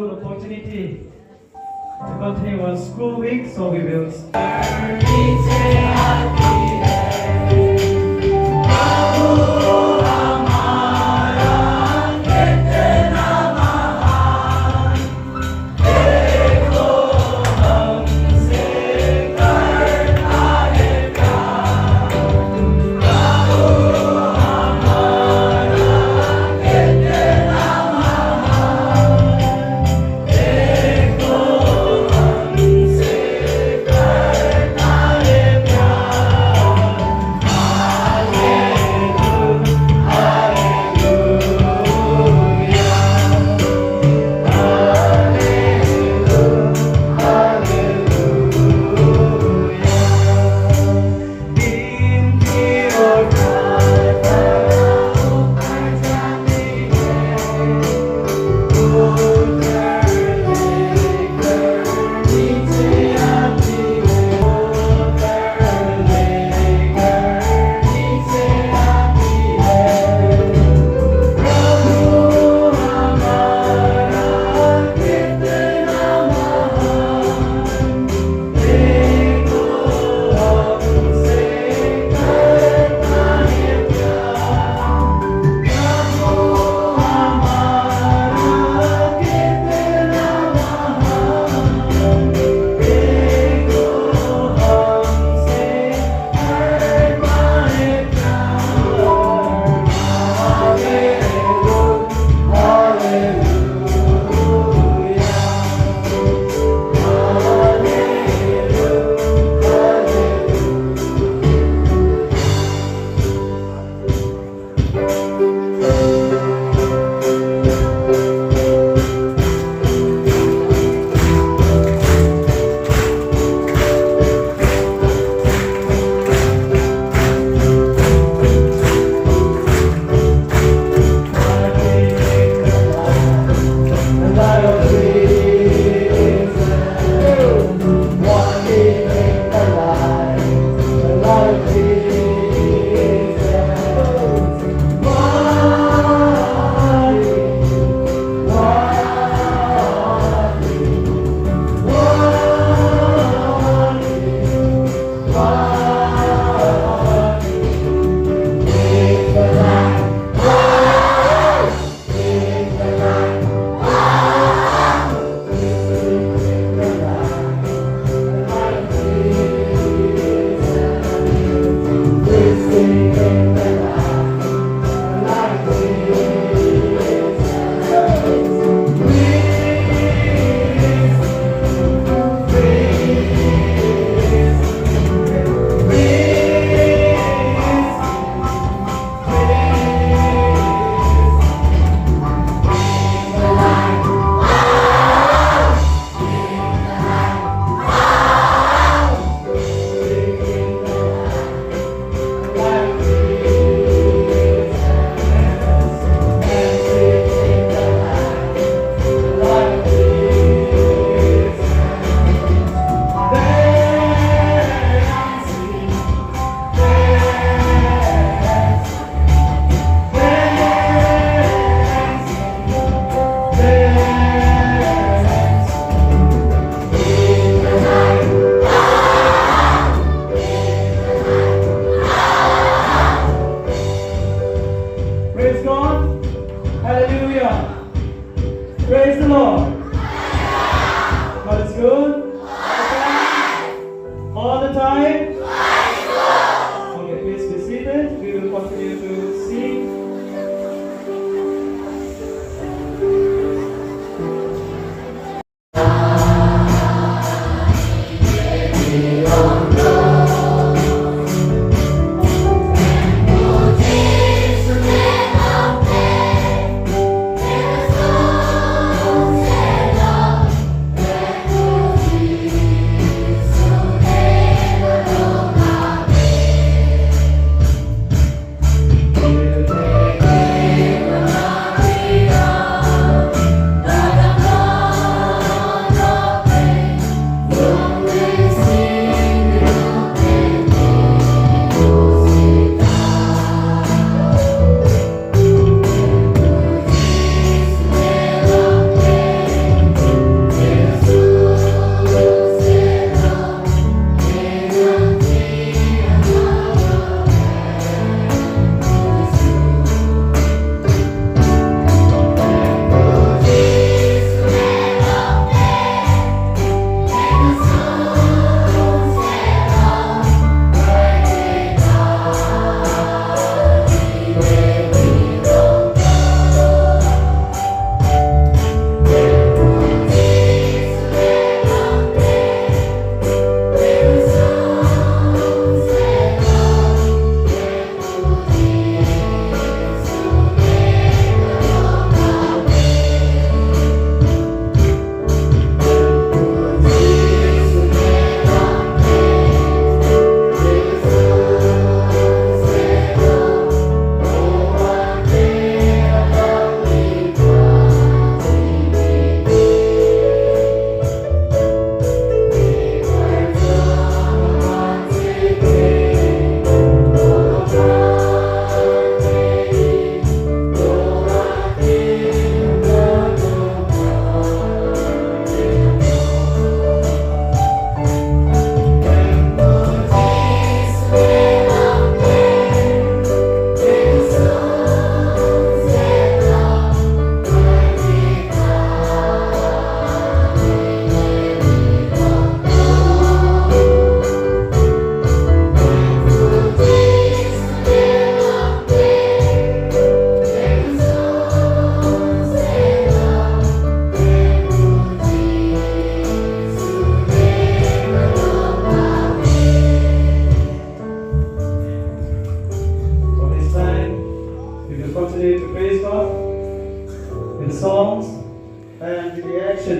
good opportunity to continue our school week, so we will start.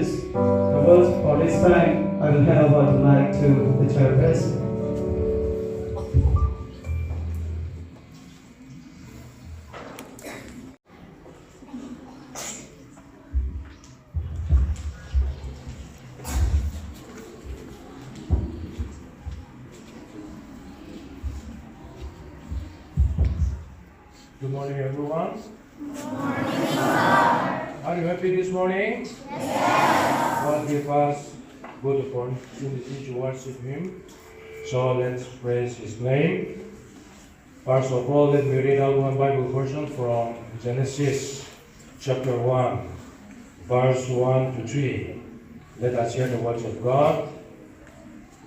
is the words for this time. I will hand over the mic to the chairperson. Good morning, everyone. Good morning, sir. Are you happy this morning? Yes. God give us good opportunity to worship Him. So let's praise His name. First of all, let me read out one Bible version from Genesis chapter 1, verse 1 to 3. Let us hear the words of God.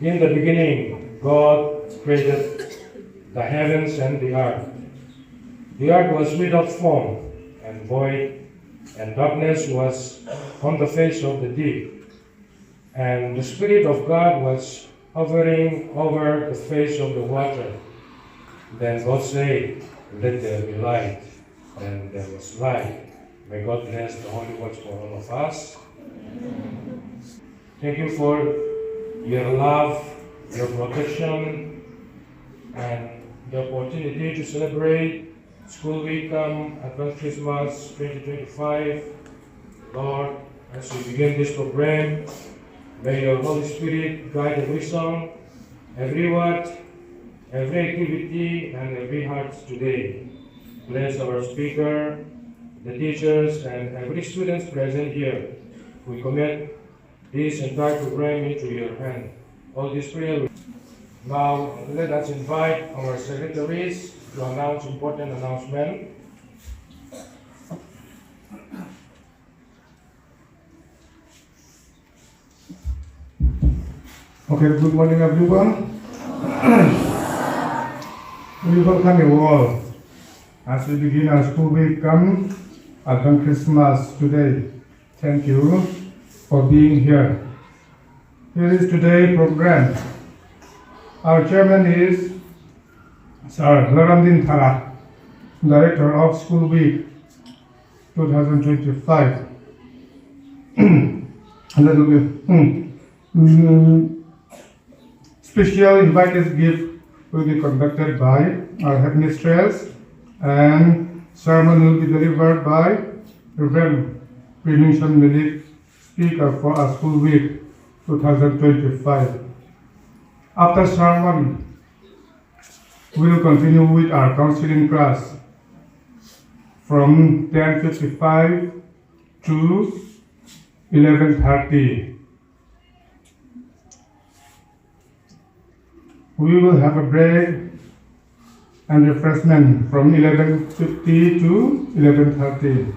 In the beginning, God created the heavens and the earth. The earth was without form and void, and darkness was on the face of the deep. And the Spirit of God was hovering over the face of the water. Then God said, "Let there be light." And there was light. May God bless the holy words for all of us. Thank you for your love, your protection, and the opportunity to celebrate School Week, Advent Christmas 2025. Lord, as we begin this program, may your Holy Spirit guide every song, every word, every activity, and every heart today. Bless our speaker, the teachers, and every student present here. We commit this entire program into your hand. All this prayer. Now, let us invite our secretaries to announce important announcement. Okay, good morning everyone. We welcome you all as we begin our school week Advent Christmas today. Thank you for being here. Here is today's program. Our chairman is Sir Lalpa, Director of School Week 2025. Special invited gift will be conducted by our headmistress, and sermon will be delivered by Reverend Pathian Malik, speaker for our School Week 2025. After sermon, we will continue with our counseling class from 10:55 to 11:30. We will have a break and refreshment from 11:50 to 11:30.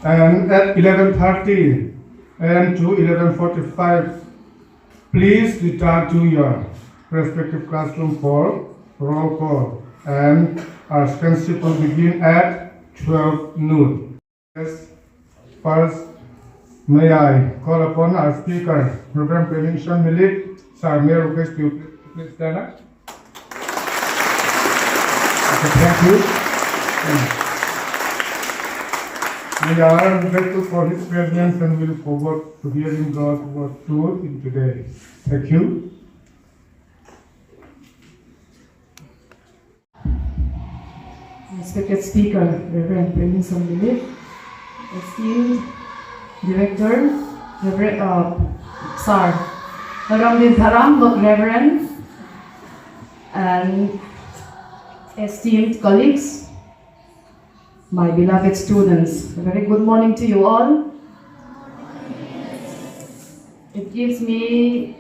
And at 11:30 and to 11:45, please return to your respective classroom for roll call, and our friendship will begin at 12 noon. Yes, first, may I call upon our speaker, Reverend Pathian Malik. Sir, may I request you please stand up? Okay, thank you. We are grateful for his presence and we look forward to hearing God's word truth in today. Thank you. Respected Speaker, Reverend Pathian Malik, esteemed Director, Sir Reverend, and esteemed colleagues, my beloved students, a very good morning to you all. It gives me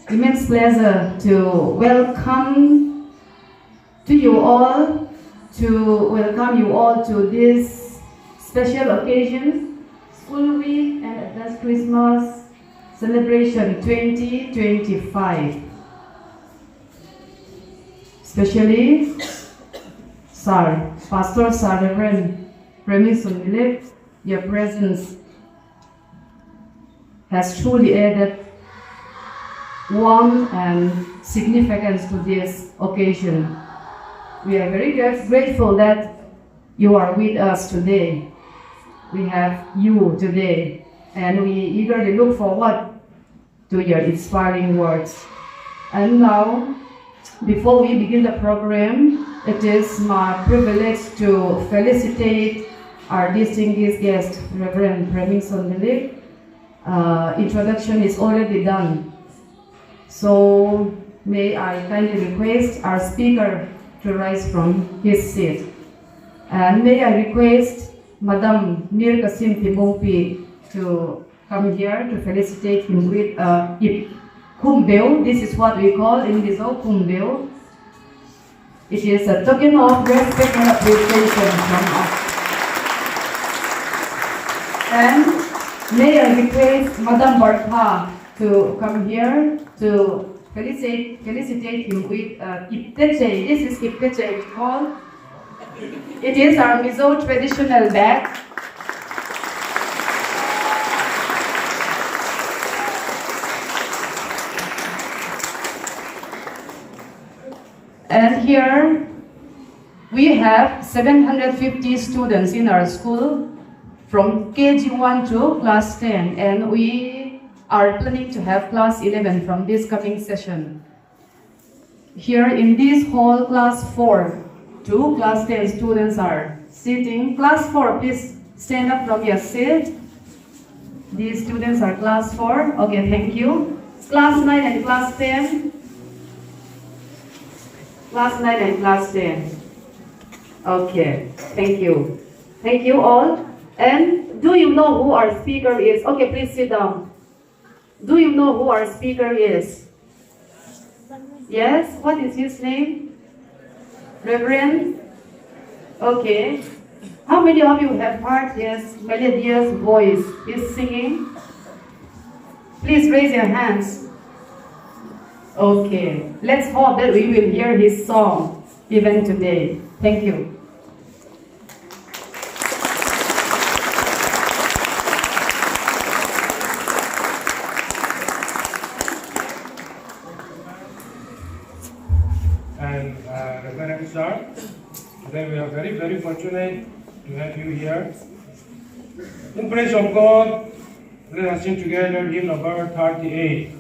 immense pleasure to welcome you all to this special occasion, School Week and Advent Christmas Celebration 2025. Especially, Pastor Sir Reverend Pathian Malik, your presence has truly added warmth and significance to this occasion. We are very grateful that you are with us today. We have you today and we eagerly look forward to your inspiring words. And now, before we begin the program, it is my privilege to felicitate our distinguished guest, Reverend Premingson Milik. Introduction is already done. So may I kindly request our speaker to rise from his seat. And may I request Madam Mir Kasim Timongpi to come here to felicitate him with a kumbel. This is what we call in Mizo kumbel. It is a token of respect and appreciation from us. And may I request Madam Bartha to come here to felicitate him with ipteche. This is ipteche we call. It is our Mizo traditional bag. And here we have 750 students in our school from KG1 to class 10, and we are planning to have class 11 from this coming session. Here in this hall, class 4 to class 10 students are sitting. Class 4, please stand up from your seat. These students are class 4. Okay, thank you. Class 9 and class 10. Class 9 and class 10. Okay, thank you. Thank you all. And do you know who our speaker is? Okay, please sit down. Do you know who our speaker is? Yes? What is his name? Reverend? Okay. How many of you have heard his melodious voice? His singing? Please raise your hands. Okay. Let's hope that we will hear his song even today. Thank you. And Reverend Sir, today we are very, very fortunate to have you here. In praise of God, let us sing together hymn number 38,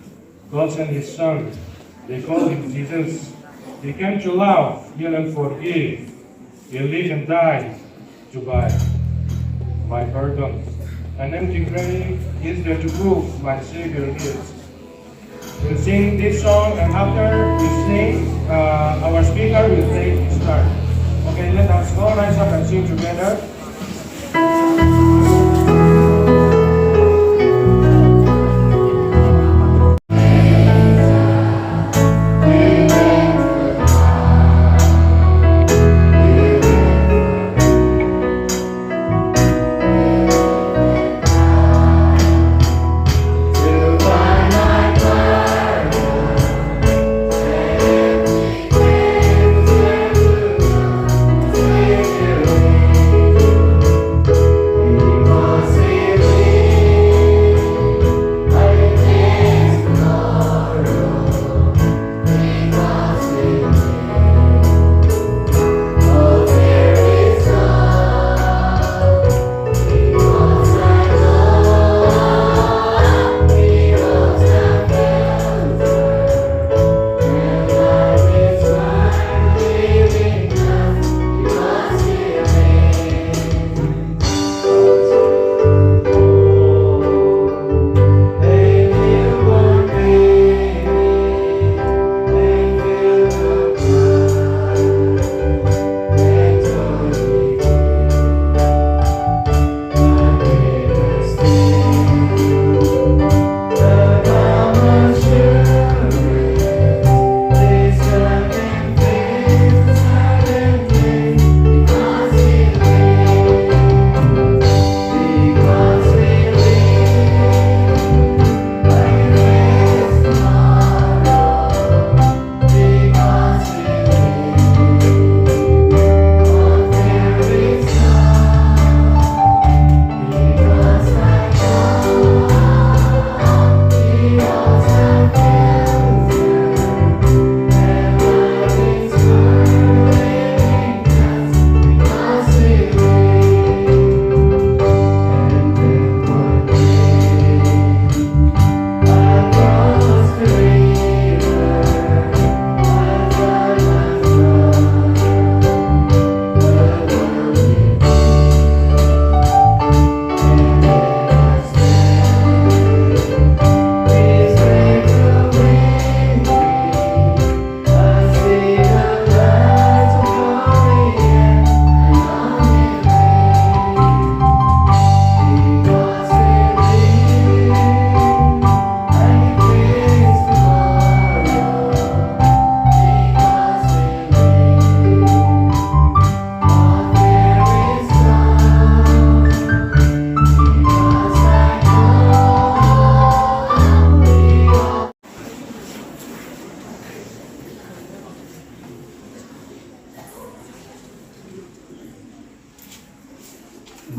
God sent His Son. They call Him Jesus. He came to love, heal, and forgive. He lived and died to buy my pardon. An empty grave is there to prove my Savior lives. We'll sing this song, and after we sing, our speaker will take his turn. Okay, let us all rise up and sing together.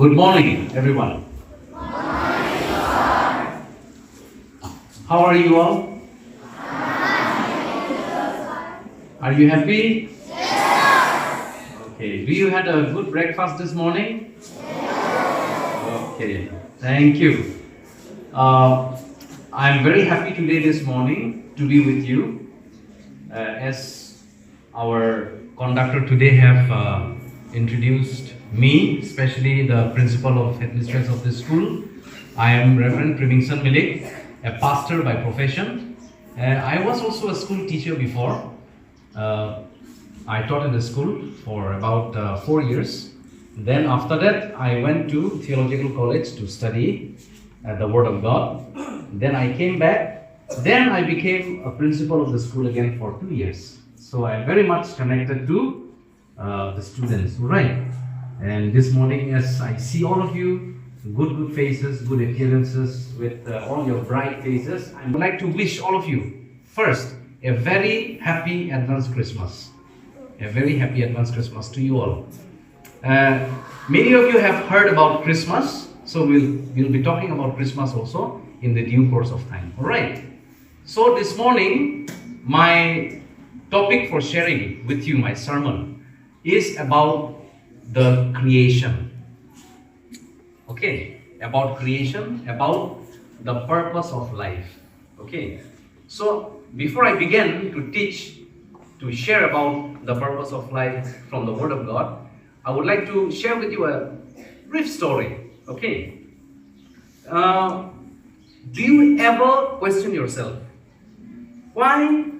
Good morning, everyone. How are you all? Are you happy? Okay. Do you had a good breakfast this morning? Okay. Thank you. I'm very happy today this morning to be with you. As our conductor today have introduced me, especially the principal of headmistress of this school. I am Reverend Primingson Milik, a pastor by profession. I was also a school teacher before. I taught in the school for about 4 years. Then after that, I went to theological college to study the Word of God. Then I came back. Then I became a principal of the school again for 2 years. So I'm very much connected to the students, right? And this morning, as I see all of you, good faces, good appearances, with all your bright faces, I would like to wish all of you, first, a very happy advanced Christmas. A very happy advanced Christmas to you all. Many of you have heard about Christmas, so we'll be talking about Christmas also in the due course of time. All right. So this morning, my topic for sharing with you, my sermon, is about the creation. Okay, about creation, about the purpose of life. Okay, so before I begin to teach, to share about the purpose of life from the Word of God, I would like to share with you a brief story. Okay, do you ever question yourself, why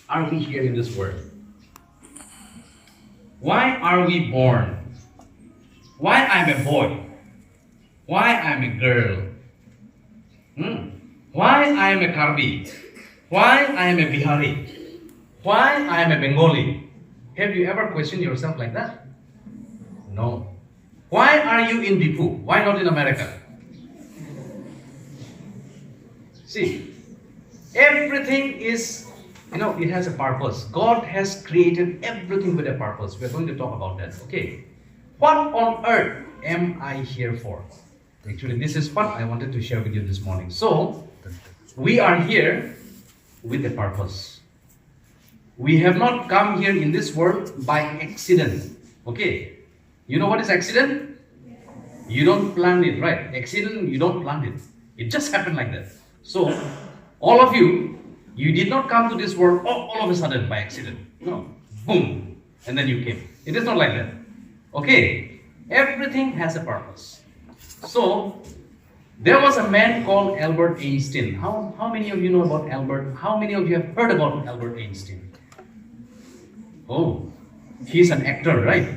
are we here in this world? Why are we born? Why I'm a boy? Why I'm a girl? Why I'm a Karbi? Why I'm a Bihari? Why I'm a Bengali? Have you ever questioned yourself like that? No. Why are you in Diphu? Why not in America? See, everything is, it has a purpose. God has created everything with a purpose. We're going to talk about that. Okay. What on earth am I here for? Actually, this is what I wanted to share with you this morning. So, we are here with a purpose. We have not come here in this world by accident. Okay. You know what is accident? You don't plan it, right? Accident, you don't plan it. It just happened like that. So, all of you, you did not come to this world all of a sudden by accident. No. Boom. And then you came. It is not like that. Okay. Everything has a purpose. So, there was a man called Albert Einstein. How many of you know about Albert? How many of you have heard about Albert Einstein? Oh, he's an actor, right?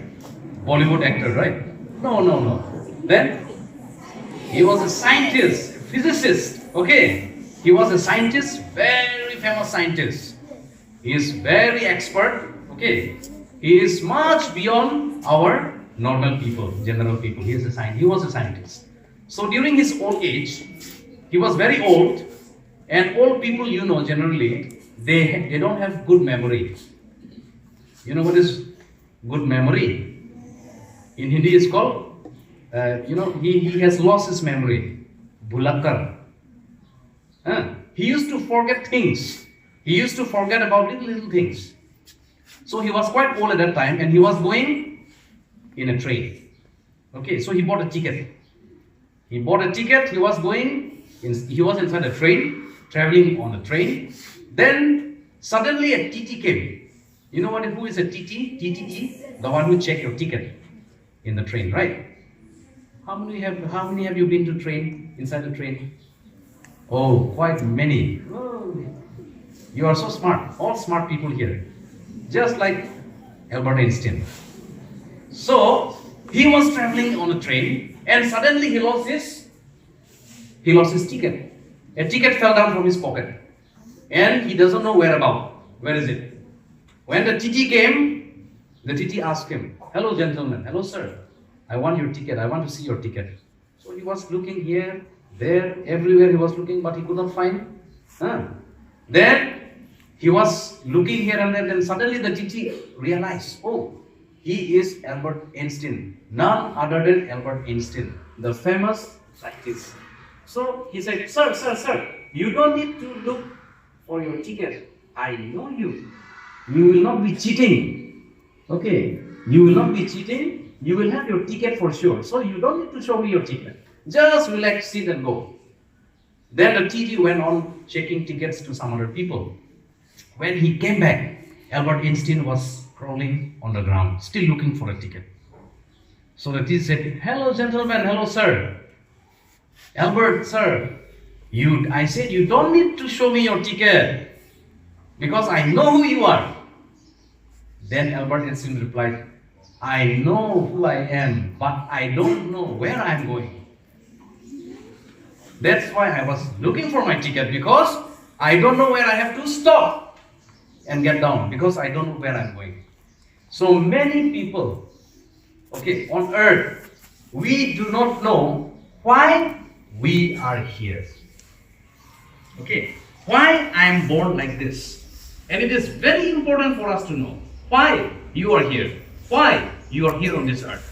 Bollywood actor, right? No. Then, he was a scientist, physicist. Okay. He was a scientist, very famous scientist. He is very expert. Okay. He is much beyond our normal people, general people. He was a scientist. So during his old age, he was very old, and old people, generally, they don't have good memory. You know what is good memory? In Hindi it's called, he has lost his memory. Bhulakkar. He used to forget things. He used to forget about little things. So he was quite old at that time, and he was going in a train. Okay, so he bought a ticket. He was inside a train, traveling on a train. Then suddenly a TT came. You know who is a TT? TTE? The one who check your ticket in the train, right? How many have you been to train, inside the train? Oh, quite many. Oh, you are so smart. All smart people here. Just like Albert Einstein. So, he was traveling on a train, and suddenly he lost his ticket. A ticket fell down from his pocket. And he doesn't know where is it? When the TT came, the TT asked him, "Hello gentlemen, hello sir, I want your ticket, I want to see your ticket." So he was looking here, there, everywhere he was looking, but he could not find. Then he was looking here and there, then suddenly the TT realized, oh, He is Albert Einstein, none other than Albert Einstein, the famous scientist. So he said, sir, you don't need to look for your ticket. I know you. You will not be cheating. Okay, you will not be cheating. You will have your ticket for sure. So you don't need to show me your ticket. Just relax, sit and go. Then the TT went on checking tickets to some other people. When he came back, Albert Einstein was crawling on the ground, still looking for a ticket. So the TT said, hello gentlemen, hello sir. Albert, sir, I said you don't need to show me your ticket because I know who you are. Then Albert Einstein replied, I know who I am, but I don't know where I am going. That's why I was looking for my ticket, because I don't know where I have to stop and get down, because I don't know where I'm going. So many people, okay, on earth, we do not know why we are here. Okay, why I am born like this. And it is very important for us to know why you are here. Why you are here on this earth.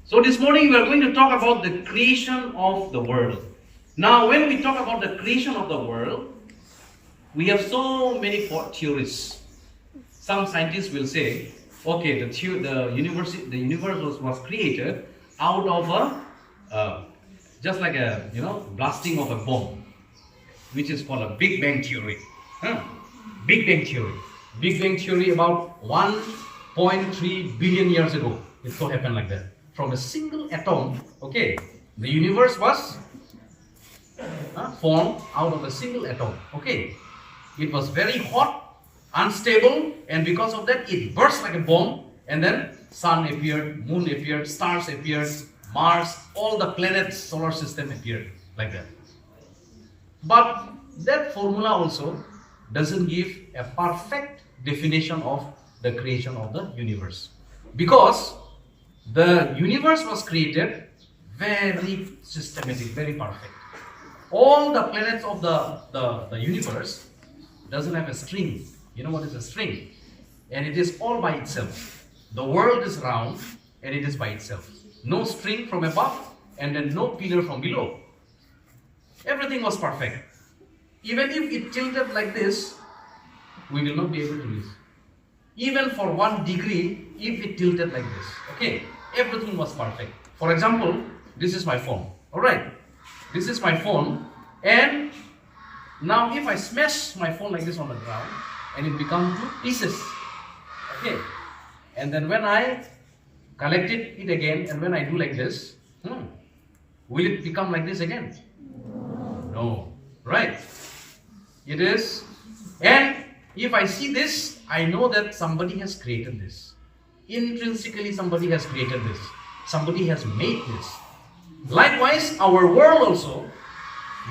So this morning we are going to talk about the creation of the world. Now when we talk about the creation of the world, we have so many theories. Some scientists will say, okay, the universe was created out of just like a blasting of a bomb, which is called a Big Bang theory. Big Bang theory. Big Bang theory about 1.3 billion years ago. It so happened like that. From a single atom, okay, the universe was formed out of a single atom. Okay, it was very hot, unstable, and because of that, it burst like a bomb. And then sun appeared, moon appeared, stars appeared, Mars, all the planets, solar system appeared like that. But that formula also doesn't give a perfect definition of the creation of the universe, because the universe was created very systematic, very perfect. All the planets of the universe doesn't have a string. You know what is a string? And it is all by itself. The world is round and it is by itself. No string from above and then no pillar from below. Everything was perfect. Even if it tilted like this, we will not be able to live. Even for 1 degree, if it tilted like this, okay, everything was perfect. For example, this is my phone, alright? This is my phone, and now if I smash my phone like this on the ground, and it becomes 2 pieces, okay? And then when I collect it again, and when I do like this, will it become like this again? No, right? It is, and if I see this, I know that somebody has created this. Intrinsically, somebody has created this. Somebody has made this. Likewise, our world also,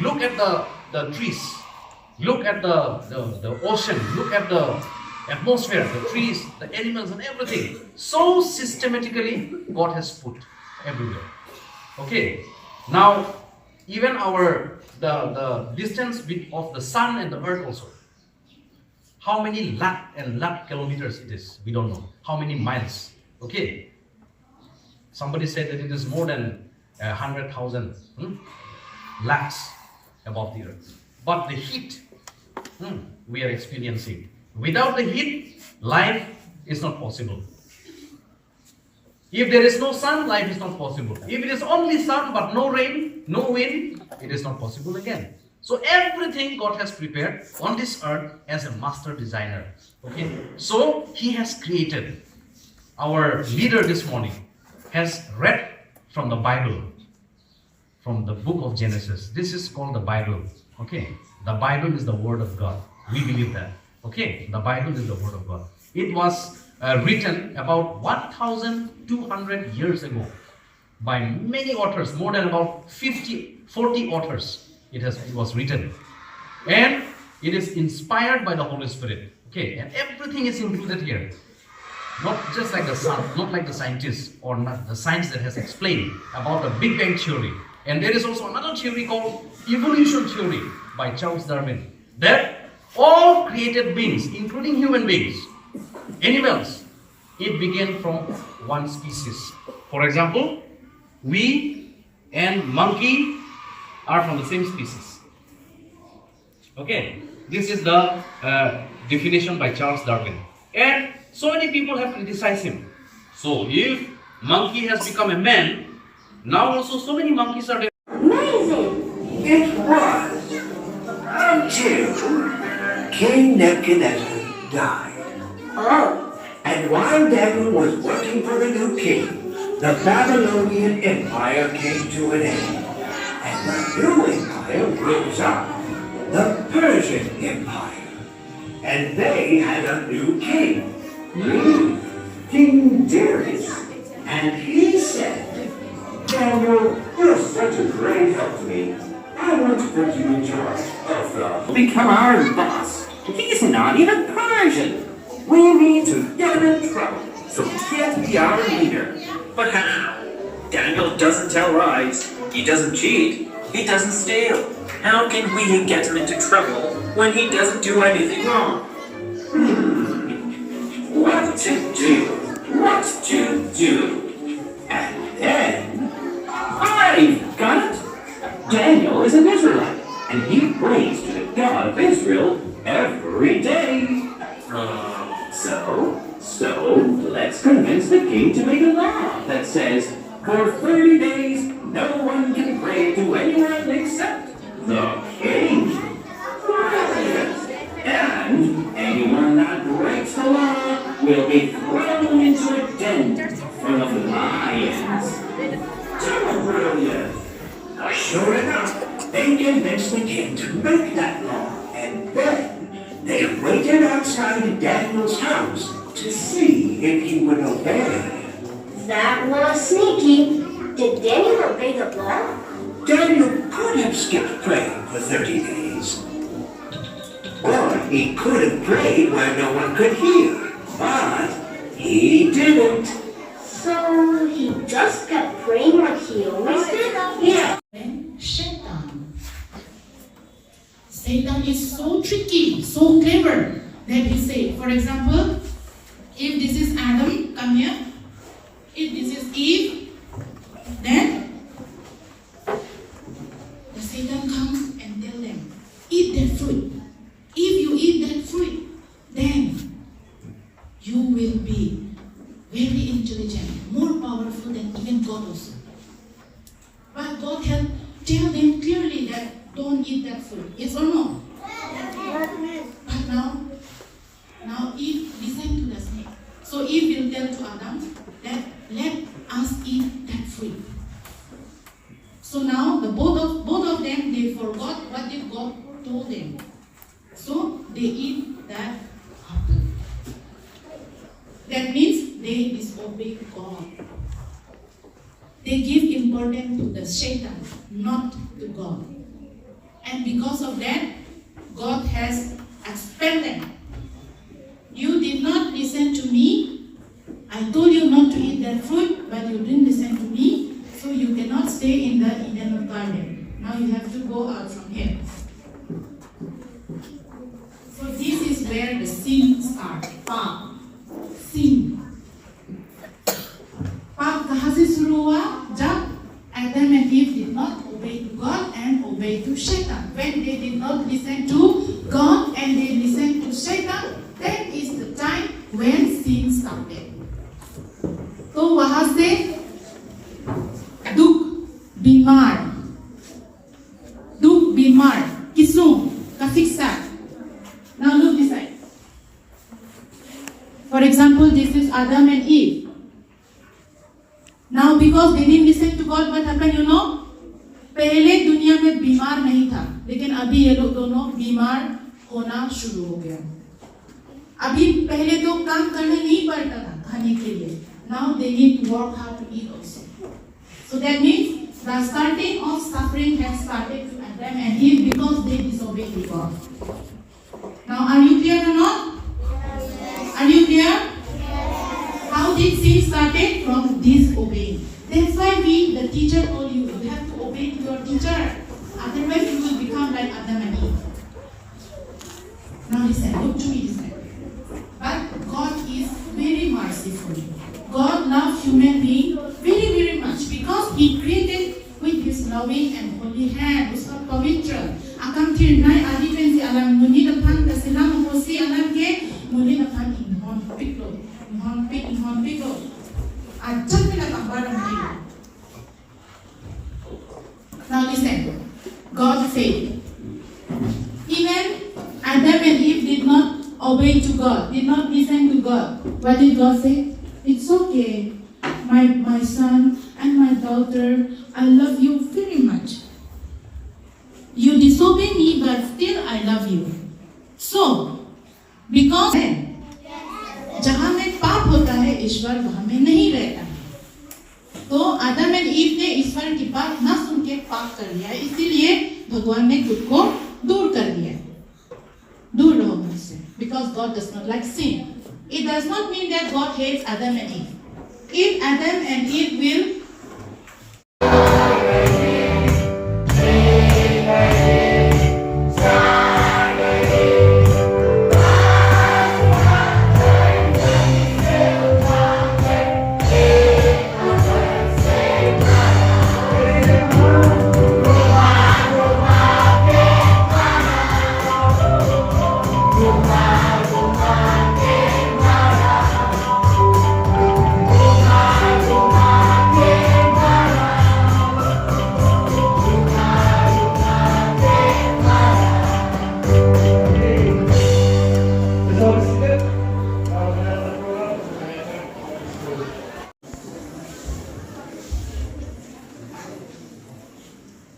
look at the trees, look at the ocean, look at the atmosphere, the trees, the animals and everything. So systematically, God has put everywhere. Okay, now even the distance of the sun and the earth also. How many lakh and lakh kilometers it is, we don't know. How many miles, okay? Somebody said that it is more than 100,000 lakhs above the earth. But the heat we are experiencing, without the heat, life is not possible. If there is no sun, life is not possible. If it is only sun but no rain, no wind, it is not possible again. So everything God has prepared on this earth as a master designer. Okay, so He has created. Our leader this morning has read from the Bible, from the book of Genesis. This is called the Bible. Okay, the Bible is the Word of God. We believe that. Okay, the Bible is the Word of God. It was written about 1,200 years ago by many authors, more than about 40 authors. It was written, and it is inspired by the Holy Spirit. Okay, and everything is included here. Not just like the sun, not like the scientists or not the science that has explained about the Big Bang theory. And there is also another theory called evolution theory by Charles Darwin, that all created beings, including human beings, animals, it began from one species. For example, we and monkey are from the same species. Okay, this is the definition by Charles Darwin. And so many people have criticized him. So if monkey has become a man, now also so many monkeys are there. Amazing! It was until King Nebuchadnezzar died. Oh. And while Daniel was working for the new king, the Babylonian Empire came to an end. And the new empire rose up, the Persian Empire. And they had a new king, King Darius. And he said, Daniel, you're such a great help to me. I want to put you in charge of become our boss. He's not even Persian. We need to get him in trouble, so he can't be our leader. But how? Daniel doesn't tell lies. He doesn't cheat. He doesn't steal. How can we get him into trouble when he doesn't do anything wrong? What to do? What to do? And then I've got it! Daniel is an Israelite, and he prays to the God of Israel every day. So let's convince the king to make a law that says, for 30 days, no one can pray to anyone except the king. Brilliant! And anyone that breaks the law will be thrown into a den full of lions. Brilliant! sure enough, they convinced the king to make that law. And then they waited outside Daniel's house to see if he would obey. That was sneaky. Did Daniel obey the law? Daniel could have skipped praying for 30 days. Or he could have prayed where no one could hear. But he didn't. So he just kept praying like he always did? Yeah. Satan. Satan is so tricky, so clever that he say, for example, if this is Adam, come here. If this is Eve, then the Satan comes and tell them, eat that fruit. If you eat that fruit, then you will be very intelligent, more powerful than even God also. But God had tell them clearly that don't eat that fruit. Yes or no? But now Eve listened to the snake. So Eve will tell to Adam that let us eat that fruit. So now the both of them, they forgot what did God told them. So they eat that apple. That means they disobey God. They give importance to the Satan, not to God. And because of that, God has expelled them. You did not listen to me. I told you not to eat that fruit, but you didn't listen to me. So you cannot stay in the Eden garden. Now you have to go out from here. So this is where the sin starts. Sin. पाप कहाँ से शुरू हुआ? जब Adam and Eve did not obey to God and obey to Satan. When they did not listen to God and they listened to Satan, that is the time when sin started. तो वहाँ से दुख बीमार किसों का शिक्षा. Now look this side. For example, this is Adam and Eve. Now because they didn't listen to God, what happened, you know? पहले दुनिया में बीमार नहीं था, लेकिन अभी ये लोग दोनों बीमार होना शुरू हो गया. अभी पहले तो काम करना नहीं पड़ता था खाने के लिए. Now they need to work hard to eat also. So that means the starting of suffering has started to Adam and Eve because they disobeyed God. Now are you clear or not? Are you clear? How did sin started? From disobeying. That's why the teacher told you have to obey to your teacher. Otherwise you will become like Adam and Eve. Now listen, look to me this time. But God is very merciful. tirnai adipen si alam muni the pan the silam hosi alam ke muni the pan in hon pico ajak pila kabar muni. Now listen, God said, even Adam and Eve did not obey to God, did not listen to God. What did God say? It's okay, my son and my daughter, I love you very much. You disobey me, but still I love you. So, because जहाँ में पाप होता है ईश्वर वहाँ में नहीं रहता है. तो आदम एंड ईव ने ईश्वर की बात ना सुन के पाप कर लिया, इसीलिए भगवान ने खुद को दूर कर दिया. दूर रहो मुझसे, because God does not like sin. It does not mean that God hates Adam and Eve. If Adam and Eve will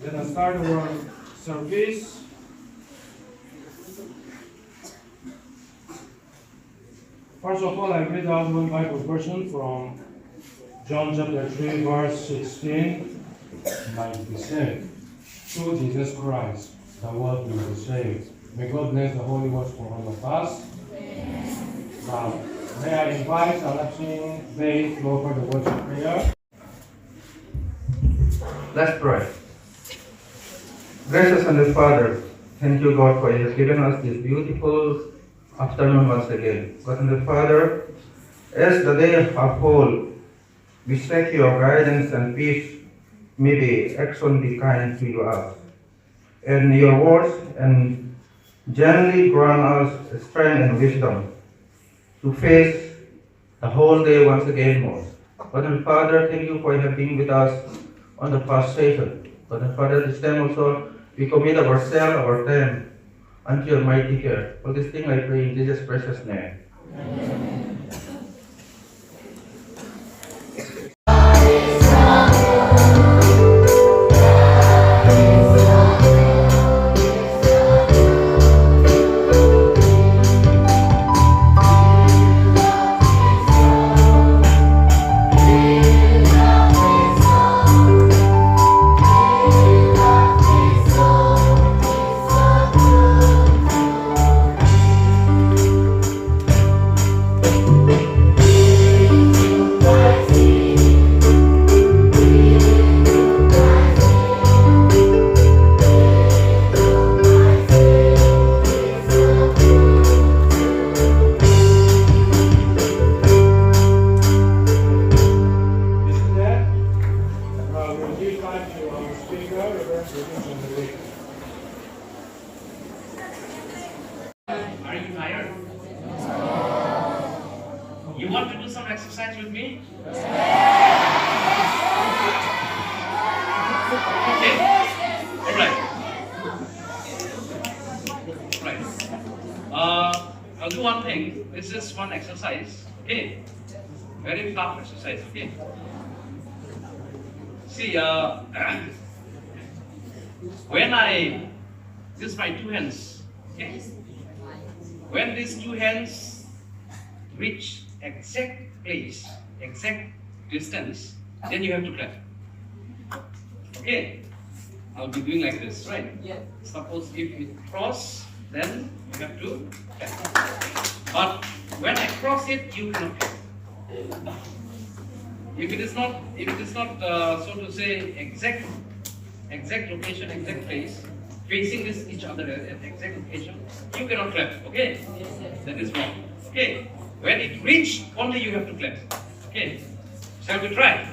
Let us start our service. First of all, I read out one Bible version from John chapter 3, verse 16. Like we said, through Jesus Christ, the world will be saved. May God bless the holy words for all of us. Now, may I invite our lecturing Faith to offer the words of prayer. Let's pray. Gracious Heavenly Father, thank you, God, for you have given us this beautiful afternoon once again. God and Father, as the day unfolds, we seek your guidance and peace. May the action be kind to you us. And your words and gently grant us strength and wisdom to face the whole day once again more. God and Father, thank you for having with us on the past session. God and Father, this time also we commit ourselves, our time, unto your mighty care. For this thing I pray in Jesus' precious name. Amen. Are you tired? You want to do some exercise with me? Okay. All right. Right. I'll do one thing. This is one exercise. Okay. Very tough exercise. Okay. See, when this is my two hands. Okay. When these two hands reach exact place, exact distance, then you have to clap. Okay? I'll be doing like this, right? Yeah. Suppose if it cross, then you have to clap. But when I cross it, you cannot clap. If it is not, so to say, exact location, exact place, facing this each other at exact location, you cannot clap. Okay? That is wrong. Okay? When it reached, only you have to clap. Okay? Shall we try?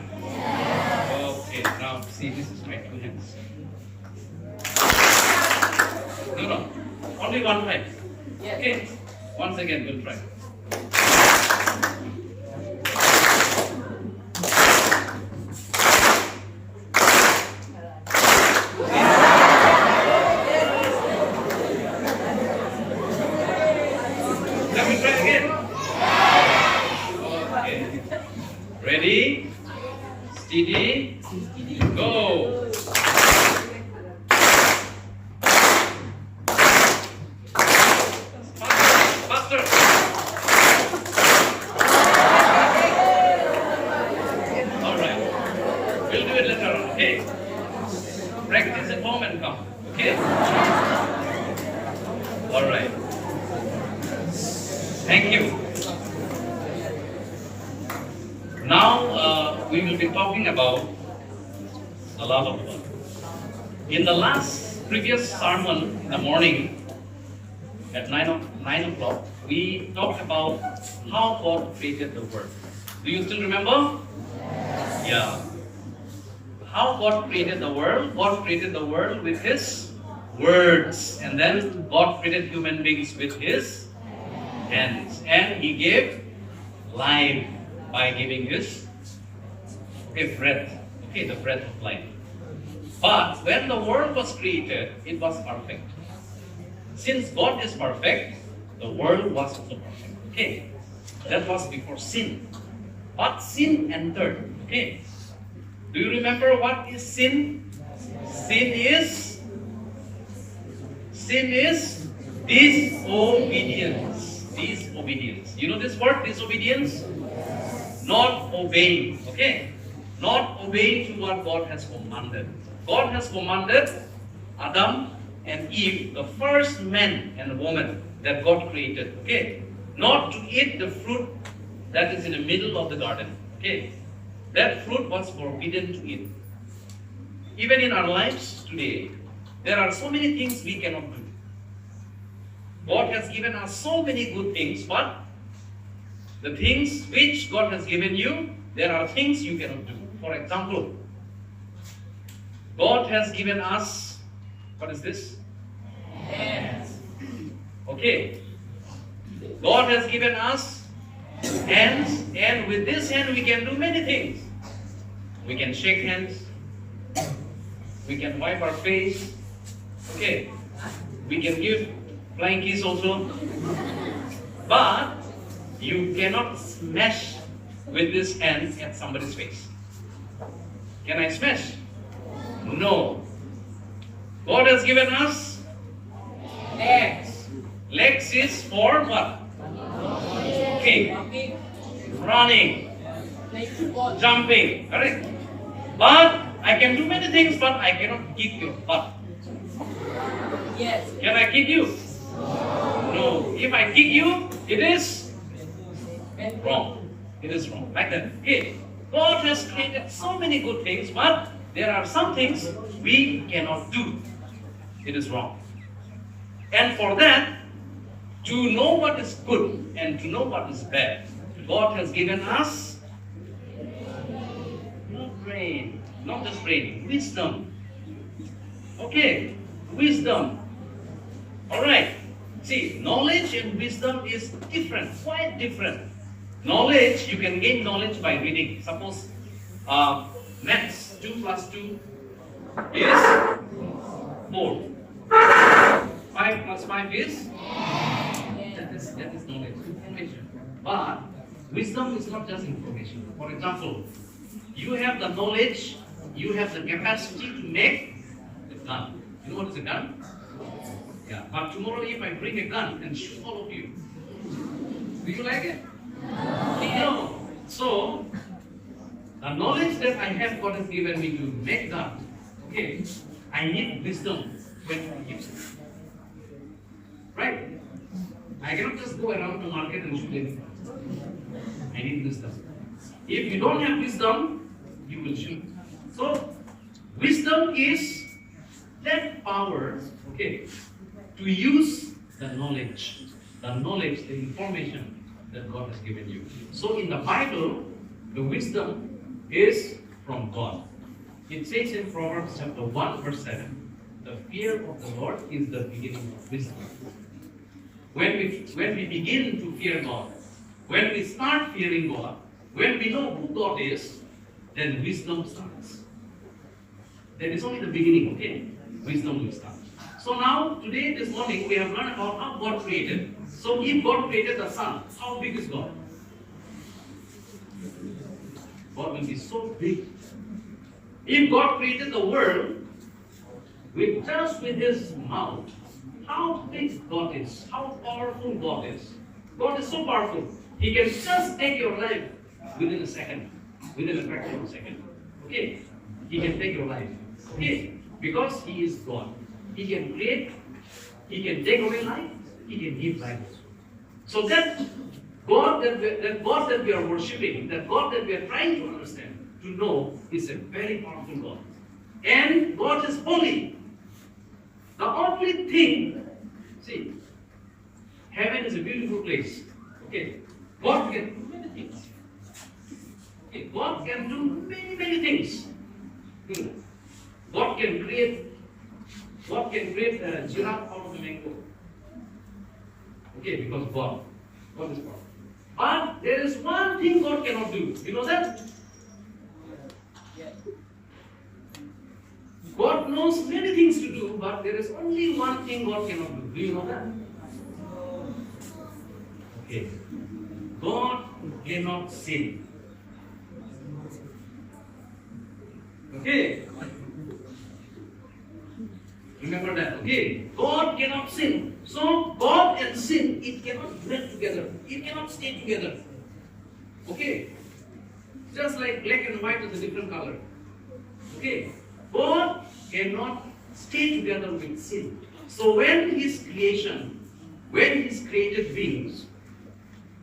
Okay, now see, this is my two hands. Now Only one time. Okay. Once again, we'll try. Let me try again. Okay. Ready? Steady. Go. Faster. All right. We'll do it later on. Okay. Practice at home and come. Okay. All right. Thank you. Now we will be talking about a lot of fun. In the previous sermon in the morning at 9 o'clock, we talked about how God created the world. Do you still remember? Yeah. How God created the world? God created the world with His words, and then God created human beings with His hands, and He gave life by giving His breath. Okay, the breath of life. But when the world was created, it was perfect. Since God is perfect, the world was also perfect. Okay, that was before sin. But sin entered. Okay, do you remember what is sin? Sin is disobedience. Disobedience. You know this word, disobedience? Not obeying. Okay, not obeying to what God has commanded. God has commanded Adam and Eve, the first man and woman that God created, okay, not to eat the fruit that is in the middle of the garden. Okay, that fruit was forbidden to eat. Even in our lives today, there are so many things we cannot do. God has given us so many good things, but the things which God has given you, there are things you cannot do. For example, God has given us, what is this? Hands. Okay. God has given us hands, and with this hand we can do many things. We can shake hands. We can wipe our face. Okay. We can give flying kiss also. But you cannot smash with this hand at somebody's face. Can I smash? No. God has given us legs. Legs is for what? Okay. Running. Jumping. Correct? But I can do many things, but I cannot kick your butt. Yes. Can I kick you? No. If I kick you, it is wrong. It is wrong. Like that. Okay. God has created so many good things, but there are some things we cannot do. It is wrong. And for that, to know what is good and to know what is bad, God has given us no brain, not just brain, wisdom. Okay, wisdom. Alright. See, knowledge and wisdom is different, quite different. Knowledge, you can gain knowledge by reading. Suppose maths, 2 plus 2 is 4. 5 plus 5 is? That is knowledge, information. But wisdom is not just information. For example, you have the knowledge, you have the capacity to make a gun. You know what is a gun? Yeah. But tomorrow if I bring a gun and shoot all of you, do you like it? No. So, the knowledge that I have, God has given me to make guns, okay, I need wisdom when I use it. Right? I cannot just go around the market and shoot anything. I need wisdom. If you don't have wisdom, you will shoot. So, wisdom is that power, okay, to use the knowledge, the information that God has given you. So in the Bible, the wisdom is from God. It says in Proverbs chapter 1 verse 7, the fear of the Lord is the beginning of wisdom. when we begin to fear God, when we start fearing God, when we know who God is, then wisdom starts. That is only the beginning, okay? Wisdom will start. So now, today, this morning, we have learned about how God created. So if God created the sun, how big is God? God will be so big. If God created the world with just with his mouth, how big God is, how powerful God is. God is so powerful. He can just take your life within a second, within a fraction of a second. Okay? He can take your life. Okay? Because he is God. He can create, he can take away life, he can give life also. So that God that we are worshipping, that God that we are trying to understand, to know, is a very powerful God. And God is holy. The only thing, see, heaven is a beautiful place. Okay, God can do many things. Okay, God can do many, many things. God can create a giraffe out of a mango. Okay, because God is God. But there is one thing God cannot do. You know that? God knows many things to do, but there is only one thing God cannot do. Do you know that? Okay. God cannot sin. Okay. Remember that, okay? God cannot sin. So, God and sin, it cannot blend together. It cannot stay together. Okay? Just like black and white is a different color. Okay? God cannot stay together with sin. So, when His creation, when His created beings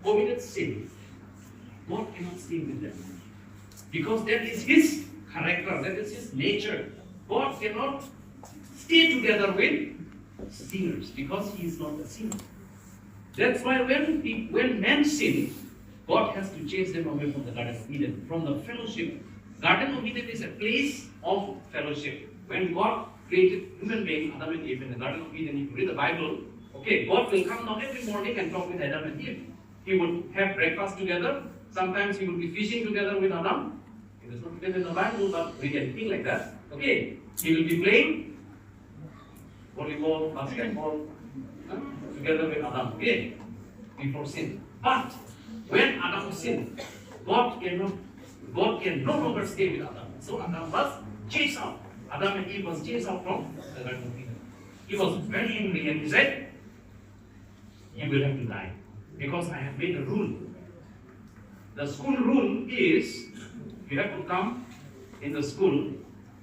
committed sin, God cannot stay with them. Because that is His character, that is His nature. God cannot stay together with sinners because he is not a sinner. That's why when men sin, God has to chase them away from the Garden of Eden, from the fellowship. Garden of Eden is a place of fellowship. When God created human beings, Adam and Eve, in the Garden of Eden, if you read the Bible, okay, God will come down every morning and talk with Adam and Eve. He would have breakfast together. Sometimes he would be fishing together with Adam. It is not written in the Bible, but we can think like that. Okay, he will be playing volleyball, basketball, together with Adam, okay, before sin. But when Adam sinned, God can no longer stay with Adam. So Adam was chased out. Adam and Eve was chased out from the Garden of Eden. He was very angry and he said, "You will have to die because I have made a rule. The school rule is you have to come in the school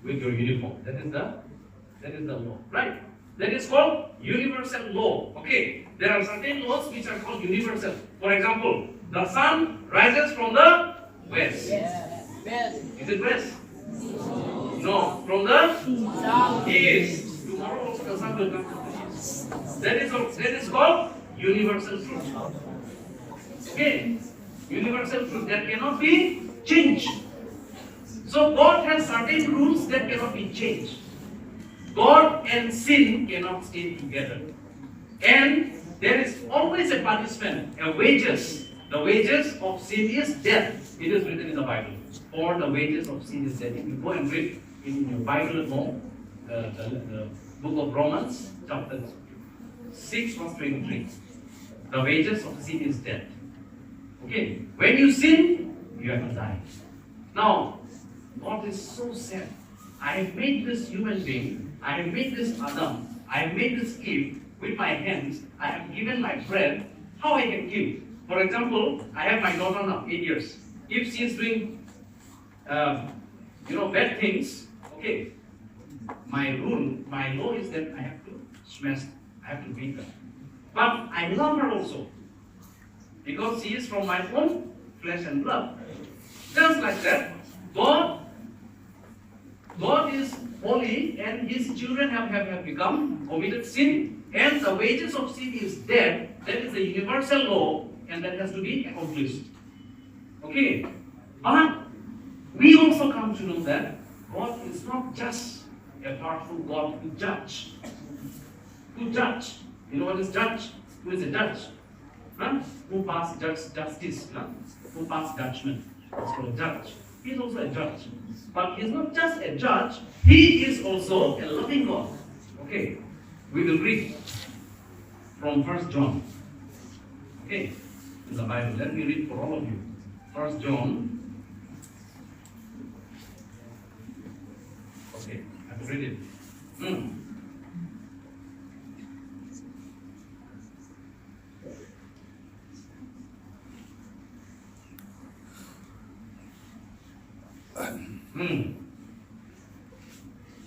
with your uniform. That is the law, right? That is called universal law. Okay, there are certain laws which are called universal. For example, the sun rises from the west. Yes. Is it west? No, from the east. Tomorrow also the sun will come from the east. That is called universal truth. Okay, universal truth that cannot be changed. So God has certain rules that cannot be changed. God and sin cannot stay together. And there is always a punishment, a wages. The wages of sin is death. It is written in the Bible. For the wages of sin is death. If you go and read in your Bible at home, the book of Romans, chapter 6, verse 23. The wages of sin is death. Okay? When you sin, you have to die. Now, God is so sad. I have made this human being, I have made this Adam, I have made this Eve with my hands, I have given my bread, how I can kill? For example, I have my daughter now, 8 years. If she is doing, bad things, okay, my law is that I have to smash, I have to beat her. But I love her also, because she is from my own flesh and blood. Just like that, God is holy and his children have become committed sin, and the wages of sin is death. That is the universal law, and that has to be accomplished. Okay, but we also come to know that God is not just a powerful God to judge. To judge. You know what is judge? who is a judge, who passes justice, who passes judgment. It's called a judge. He is also a judge. But he is not just a judge, he is also a loving God. Okay, we will read from 1 John. Okay, in the Bible. Let me read for all of you. 1 John. Okay, I have to read it.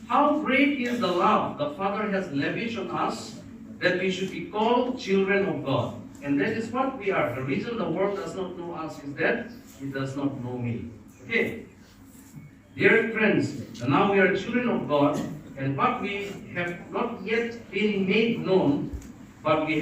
How great is the love the Father has lavished on us that we should be called children of God. And that is what we are. The reason the world does not know us is that it does not know me. Okay. Dear friends, now we are children of God, and what we have not yet been made known, but we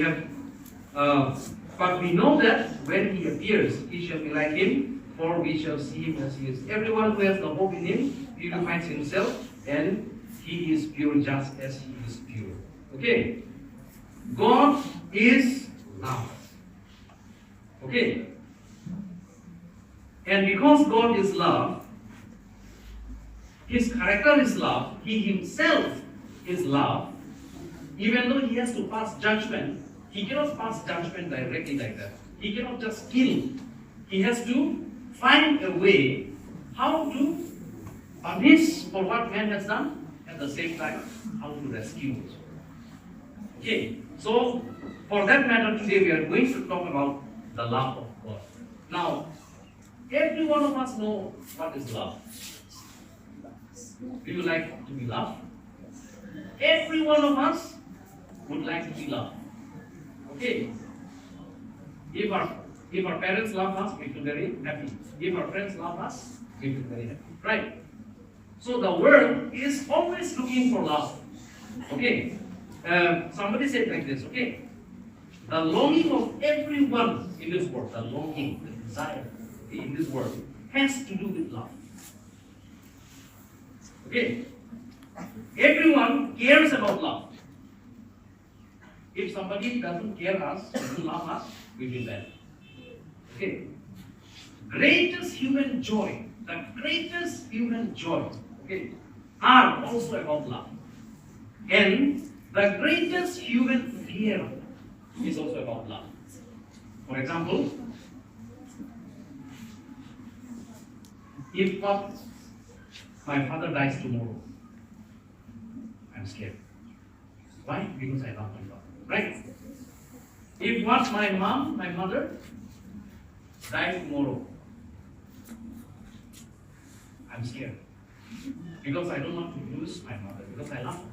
know that when he appears, he shall be like him, for we shall see him as he is. Everyone who has the hope in him purifies himself, and he is pure just as he is pure. Okay? God is love. Okay? And because God is love, his character is love, he himself is love, even though he has to pass judgment, he cannot pass judgment directly like that. He cannot just kill. He has to find a way how to punish for what man has done, at the same time, how to rescue it. Okay, so for that matter today we are going to talk about the love of God. Now, every one of us know what is love. Do you like to be loved? Every one of us would like to be loved. Okay. If our parents love us, we feel very happy. If our friends love us, we feel very happy. Right? So the world is always looking for love. Okay. Somebody said like this, okay? The longing of everyone in this world, the longing, the desire in this world has to do with love. Okay? Everyone cares about love. If somebody doesn't care us, doesn't love us, we feel bad. Okay? Greatest human joy, the greatest human joy, okay, are also about love. And the greatest human fear is also about love. For example, if my father dies tomorrow, I'm scared. Why? Because I love my father. Right? If my mother dies tomorrow, I'm scared. Because I don't want to lose my mother, because I love her.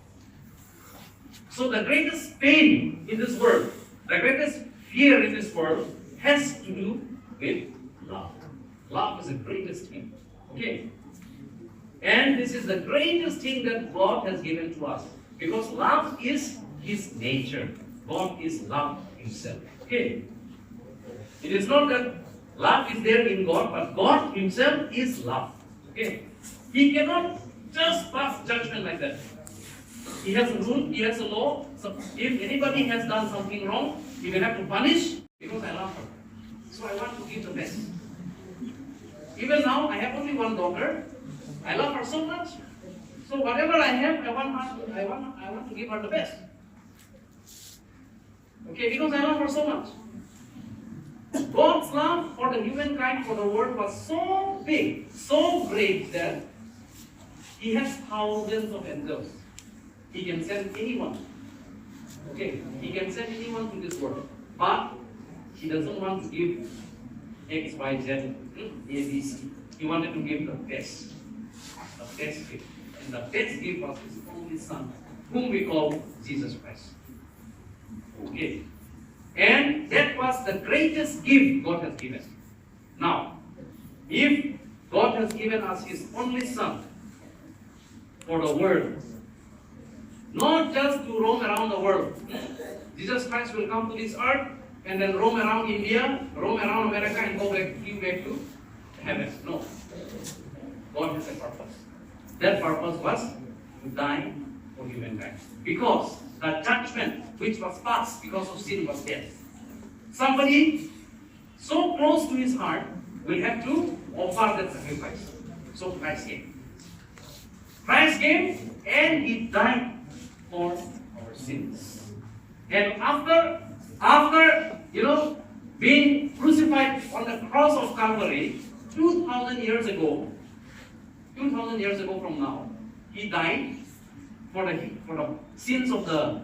So the greatest pain in this world, the greatest fear in this world has to do with love. Love is the greatest thing. Okay? And this is the greatest thing that God has given to us. Because love is his nature. God is love himself. Okay? It is not that love is there in God, but God himself is love. Okay? He cannot just pass judgment like that. He has a rule, he has a law. So if anybody has done something wrong, he will have to punish because I love her. So I want to give the best. Even now, I have only one daughter. I love her so much. So whatever I have, I want to give her the best. Okay, because I love her so much. God's love for the humankind, for the world was so big, so great that he has thousands of angels. He can send anyone. Okay, he can send anyone to this world. But he doesn't want to give X, Y, Z, A, B, C. He wanted to give the best. The best gift. And the best gift was his only son, whom we call Jesus Christ. Okay. And that was the greatest gift God has given. Now, if God has given us his only son for the world, not just to roam around the world. Jesus Christ will come to this earth and then roam around India, roam around America and go back to heaven. No. God has a purpose. That purpose was to die for humankind. Because the judgment which was passed because of sin was death. Somebody so close to his heart will have to offer that sacrifice. So Christ came. Christ came and he died for our sins. And after being crucified on the cross of Calvary 2,000 years ago from now, he died for the sins of the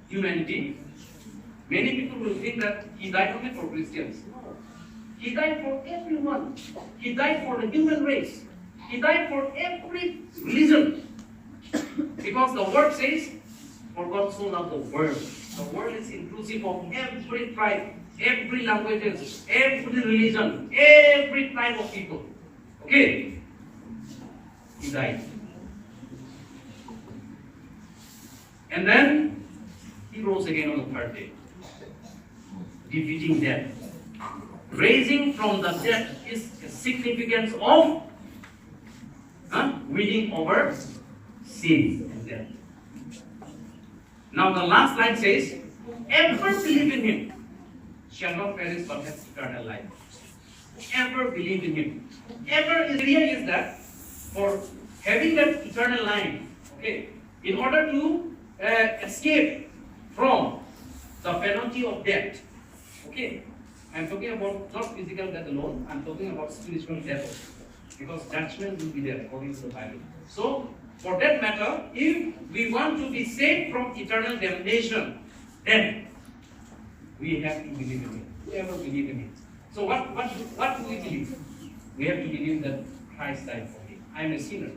humanity. Many people will think that he died only for Christians. No. He died for everyone. He died for the human race. He died for every religion. Because the word says, for God so loved the world. The world is inclusive of every tribe, every language, every religion, every type of people. Okay? He died. And then he rose again on the third day, defeating death. Raising from the dead is the significance of winning over sin and death. Now the last line says, whoever believe in him shall not perish but have eternal life. Whoever believe in him. Whoever is that for having that eternal life, okay, in order to escape from the penalty of death. Okay, I'm talking about not physical death alone, I'm talking about spiritual death. Because judgment will be there according to the Bible. So, for that matter, if we want to be saved from eternal damnation, then we have to believe in it. Whoever believe in it. So what do we believe? We have to believe that Christ died for me. I am a sinner.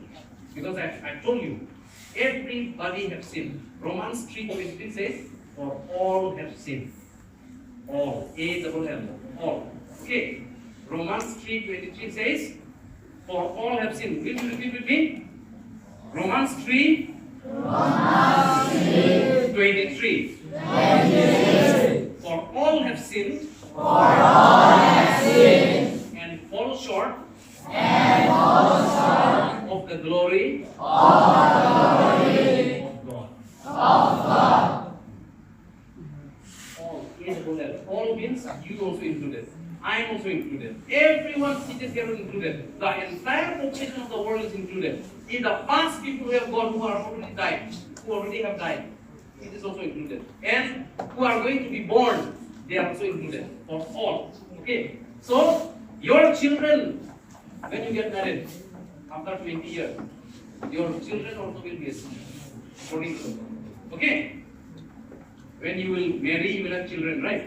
Because I told you, everybody have sinned. Romans 3:23 says, for all have sinned. All. A-double-L. All. Okay. Romans 3:23 says, for all have sinned. Will you repeat with me? Romans 3:23. For all have sinned. And fall short. Of the glory. Of God. All means you also included. I am also included. Everyone seated here is included. The entire population of the world is included. In the past, people who have gone, who are already died, who already have died, it is also included. And who are going to be born, they are also included. For all. Okay. So your children, when you get married, after 20 years, your children also will be according to. Okay. When you will marry, you will have children, right?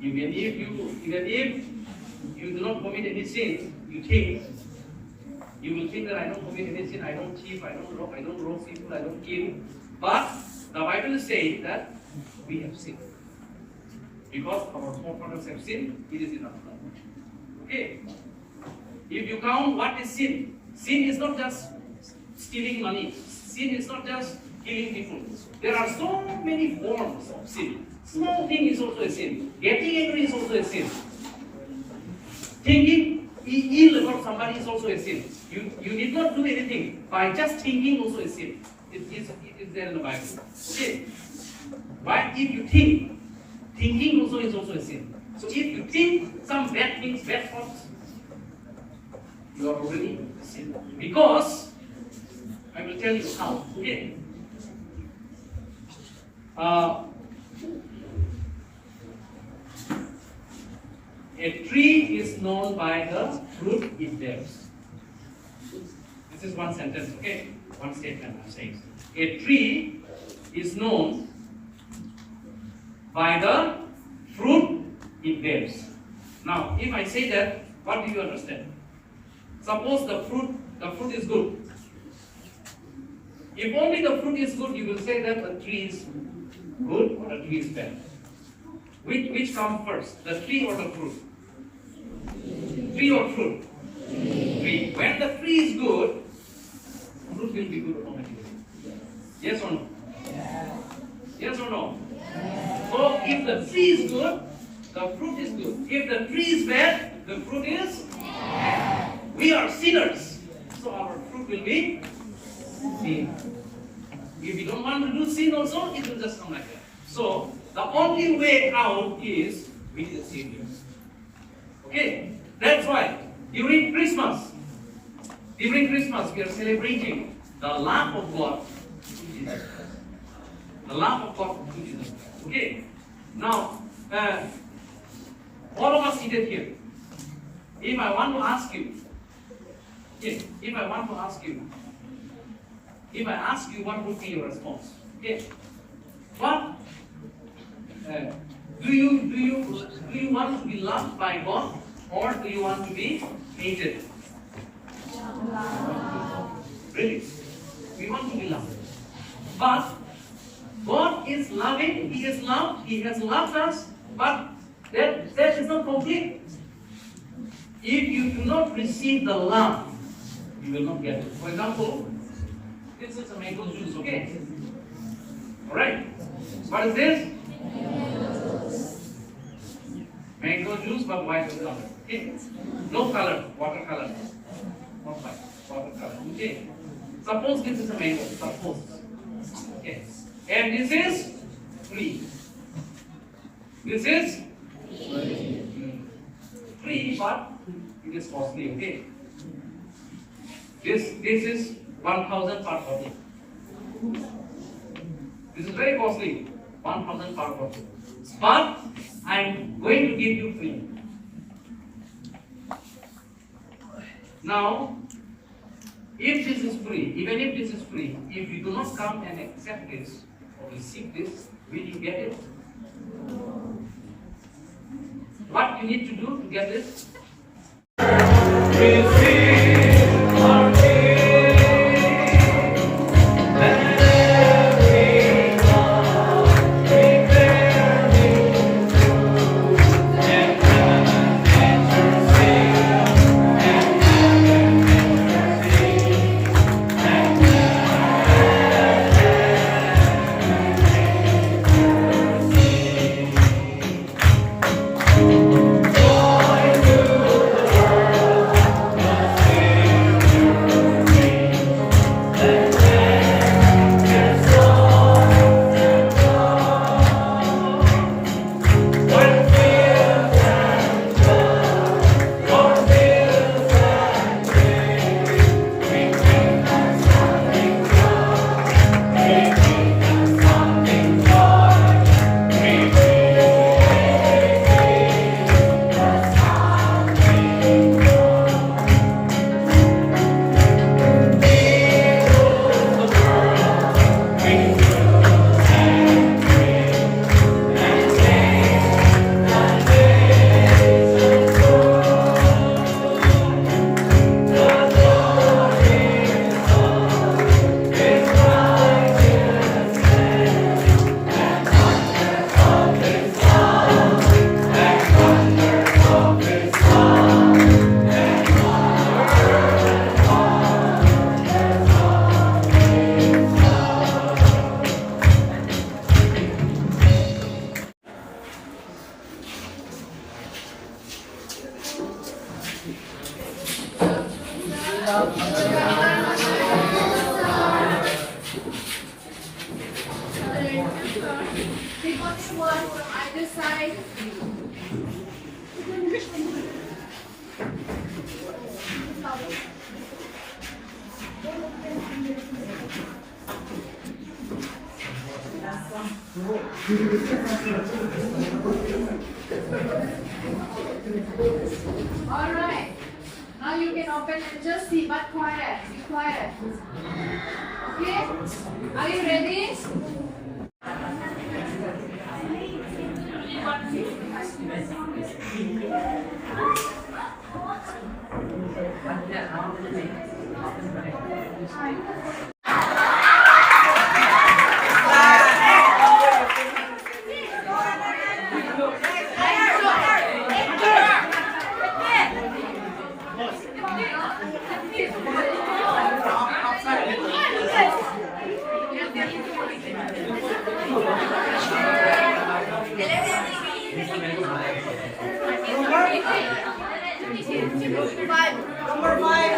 Even if you do not commit any sin, you will think that I don't commit any sin, I don't cheat, I don't rob people, I don't kill. But the Bible is saying that we have sinned. Because our forefathers have sinned, it is enough. Okay. If you count what is sin, sin is not just stealing money. Sin is not just killing people. There are so many forms of sin. Small thing is also a sin. Getting angry is also a sin. Thinking ill about somebody is also a sin. You need not do anything. By just thinking also a sin. It is there in the Bible. Okay. But if you think, thinking also is also a sin. So if you think some bad things, bad thoughts, you are already a sin. Because I will tell you how. Okay. A tree is known by the fruit it bears. This is one sentence, okay? One statement I'm saying. A tree is known by the fruit it bears. Now, if I say that, what do you understand? Suppose the fruit is good. If only the fruit is good, you will say that the tree is good or the tree is bad. Which comes first, the tree or the fruit? Tree or fruit? Tree. When the tree is good, fruit will be good automatically. Yes or no? Yes or no? So if the tree is good, the fruit is good. If the tree is bad, the fruit is bad. We are sinners, so our fruit will be sin. If we don't want to do sin also, it will just come like that. So the only way out is with the Savior. Okay, that's why during Christmas we are celebrating the love of God. The love of God to Jesus. Okay, now all of us seated here. If I want to ask you, if I ask you, what would be your response? Okay, what do you want to be loved by God, or do you want to be hated? Really, we want to be loved. But God is loving. He is loved. He has loved us. But that is not complete. If you do not receive the love, you will not get it. For example, this is a mango juice, okay? Alright. What is this? Mango juice, but white in color. Okay? No color, watercolor. Not white, watercolor. Okay? Suppose this is a mango. Suppose. Okay. And this is free. This is free, but it is costly, okay? This is 1,000 per bottle. This is very costly, 1,000 per bottle. But I am going to give you free. Now, if this is free, even if this is free, if you do not come and accept this or receive this, will you get it? What you need to do to get this? Pick one from either side. All right. Now you can open and just see, but quiet. Be quiet. Okay? Are you ready? Number five.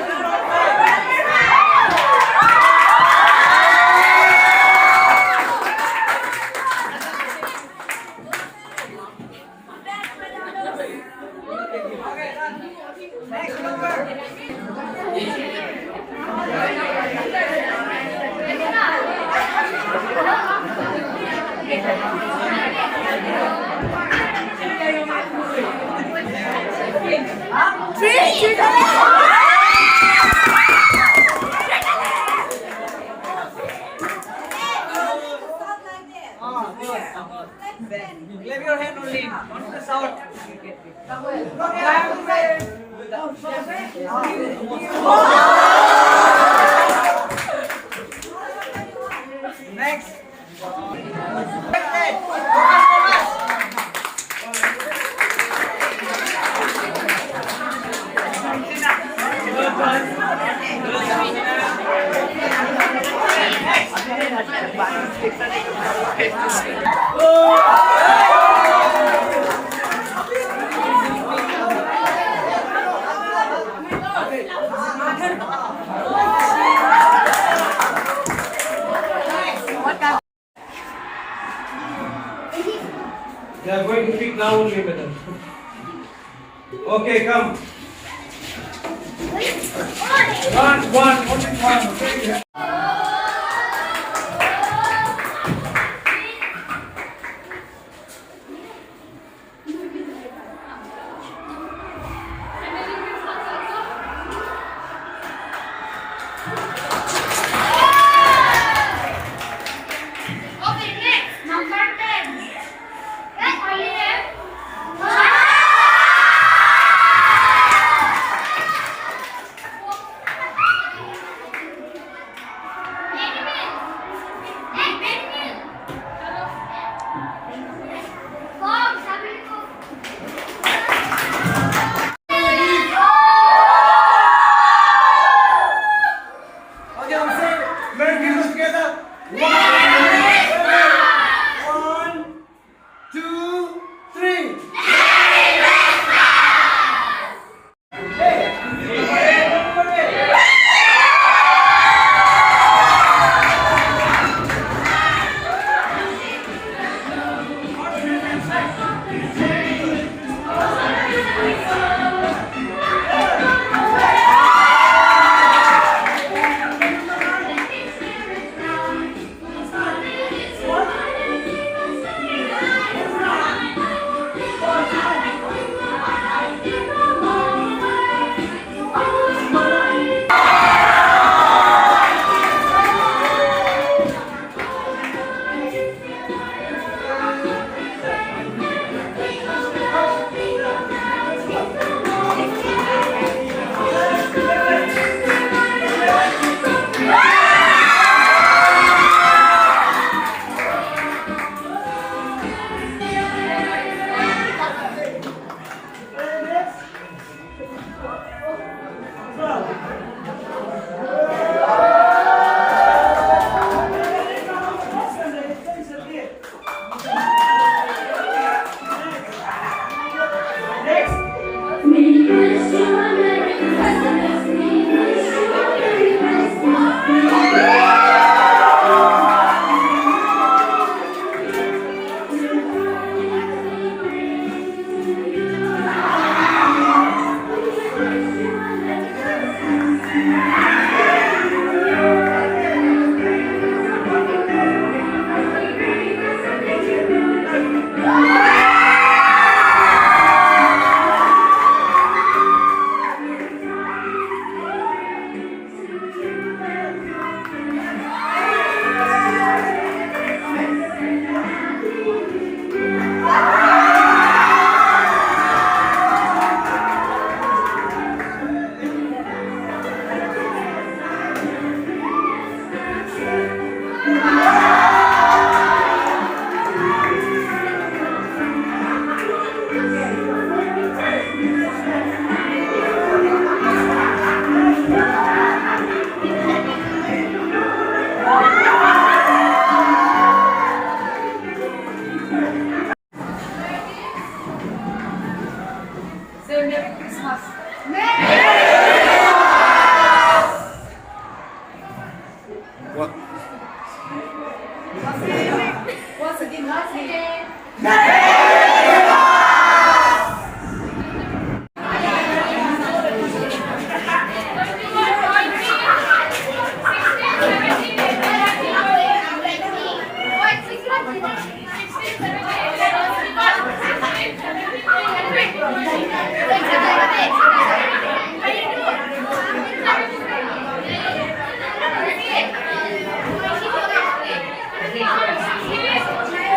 Clap your hand only, not the sound. Next. They are going to pick now only, madam. Okay, come. One, only one. Okay. Okay, next, number 10. Yes, Olive. Okay, I'm saying, Merry Christmas together. One, two, three. Say Merry Christmas. What? Once again, once again.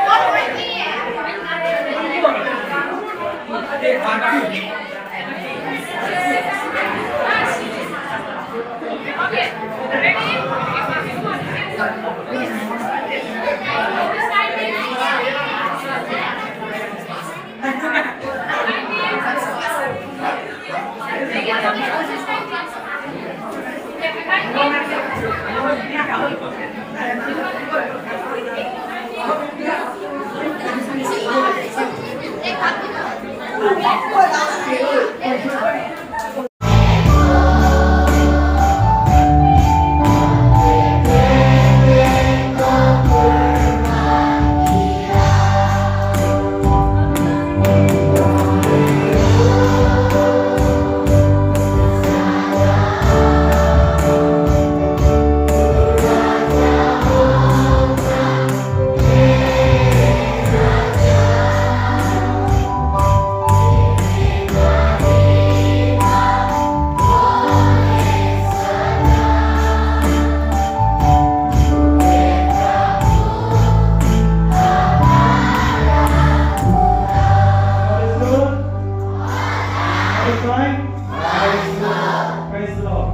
What Praise the Lord.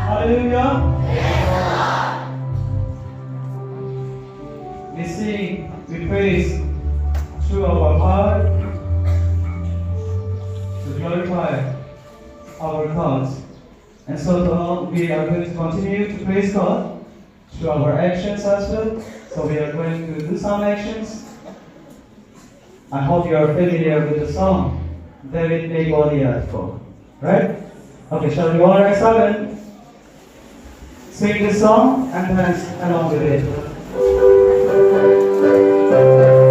Hallelujah. We sing, we praise through our heart to glorify our God. And so we are going to continue to praise God through our actions as well. So we are going to do some actions. I hope you are familiar with the song, David May Goliath for. Right? Okay, shall we all rise up and sing this song and dance along with it? Oh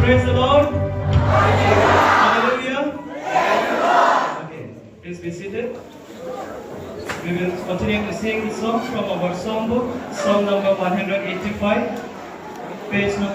Praise the Lord. Hallelujah. Okay, please be seated. We will continue to sing the song from our songbook, song number 185, page number.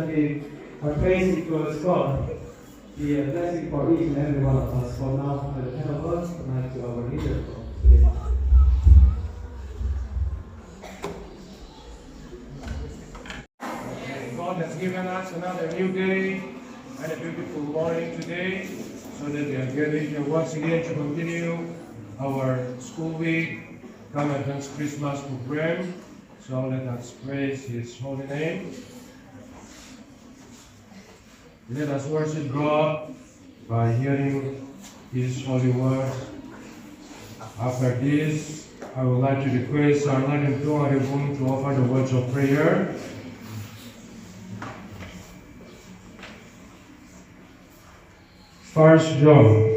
that we are praising towards God, be a blessing for each and every one of us. For now, to the head of us, and to our leader for today. God has given us another new day and a beautiful morning today, so that we are gathered here once again to continue our school week, come advance Christmas program. So let us praise His holy name. Let us worship God by hearing His holy words. After this, I would like to request our hnathawh to offer the words of prayer. First John,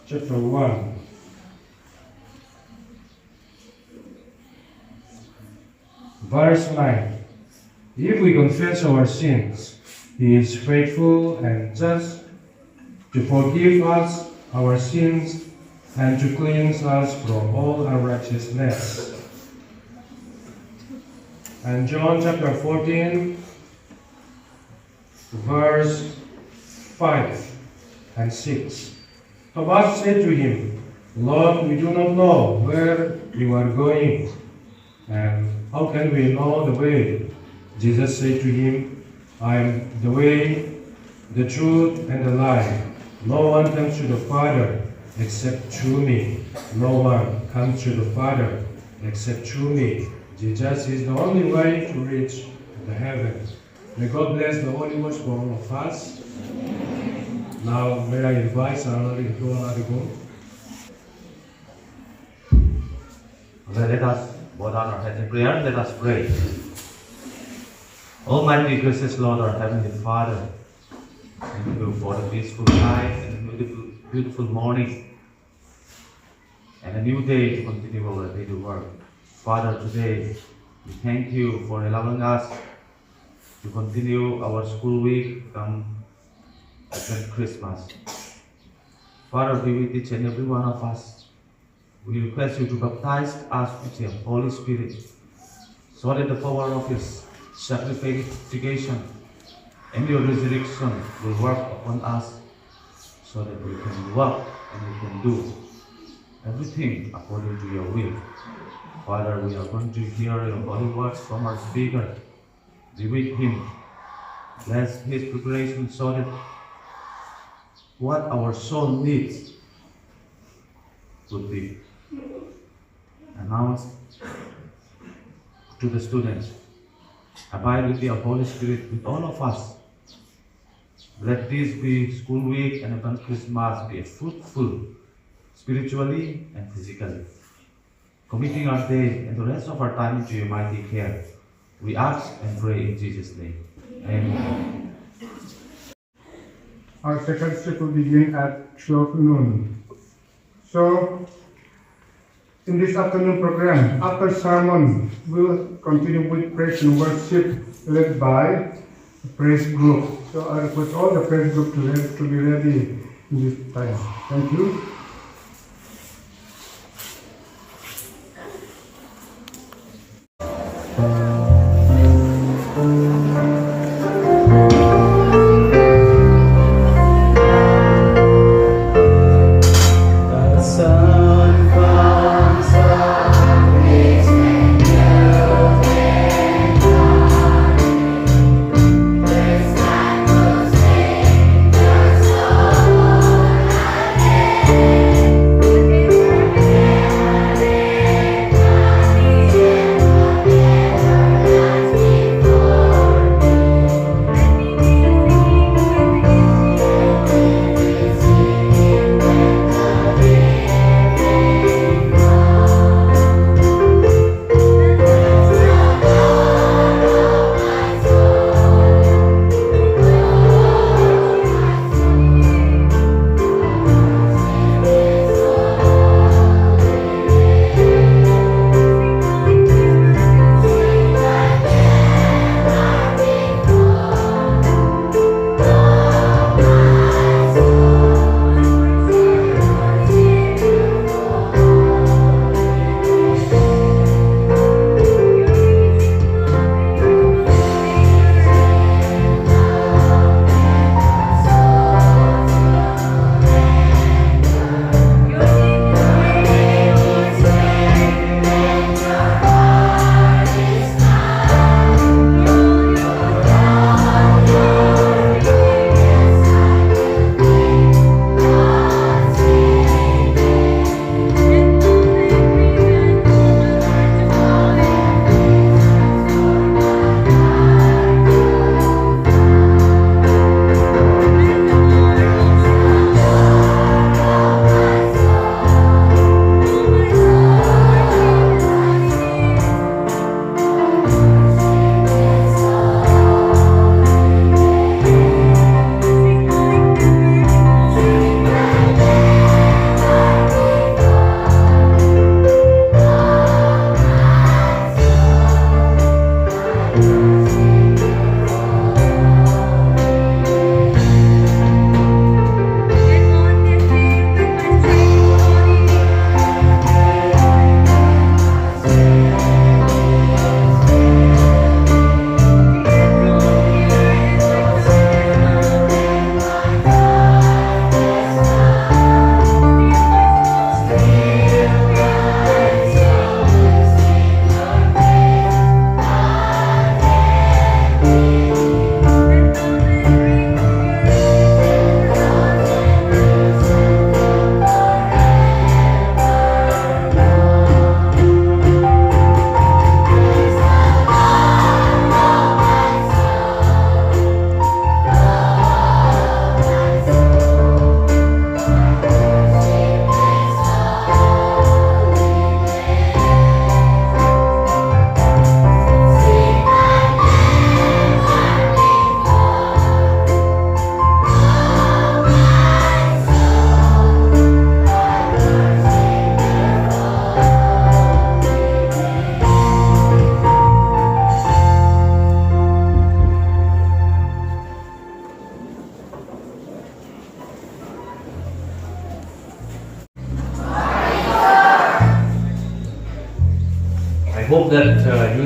chapter 1. Verse 9. If we confess our sins, He is faithful and just to forgive us our sins and to cleanse us from all unrighteousness. And John chapter 14, verse 5 and 6. Thomas said to him, Lord, we do not know where you are going, and how can we know the way? Jesus said to him, I am the way, the truth, and the life. No one comes to the Father except through me. No one comes to the Father except through me. Jesus is the only way to reach the heaven. May God bless the holy words for all of us. Now, may I invite our hnathawh. Let us bow down our heads in prayer. Let us pray. Almighty, gracious Lord, our Heavenly Father, thank you for the peaceful night and a beautiful morning and a new day to continue our daily work. Father, today we thank you for allowing us to continue our school week come Christmas. Father, be with each and every one of us. We request you to baptize us with your Holy Spirit, so that the power of His sanctification and your resurrection will work upon us, so that we can work and we can do everything according to your will. Father, we are going to hear your holy words from our speaker. Be with him. Bless his preparation so that what our soul needs would be announced to the students. Abide with your Holy Spirit with all of us. Let this be school week and upon Christmas be fruitful spiritually and physically. Committing our day and the rest of our time into your mighty care, we ask and pray in Jesus' name. Amen. Our second shift will begin at 12 noon. So, in this afternoon program, after sermon, we'll continue with praise and worship led by the praise group. So I request all the praise group to be ready in this time. Thank you. Thank you.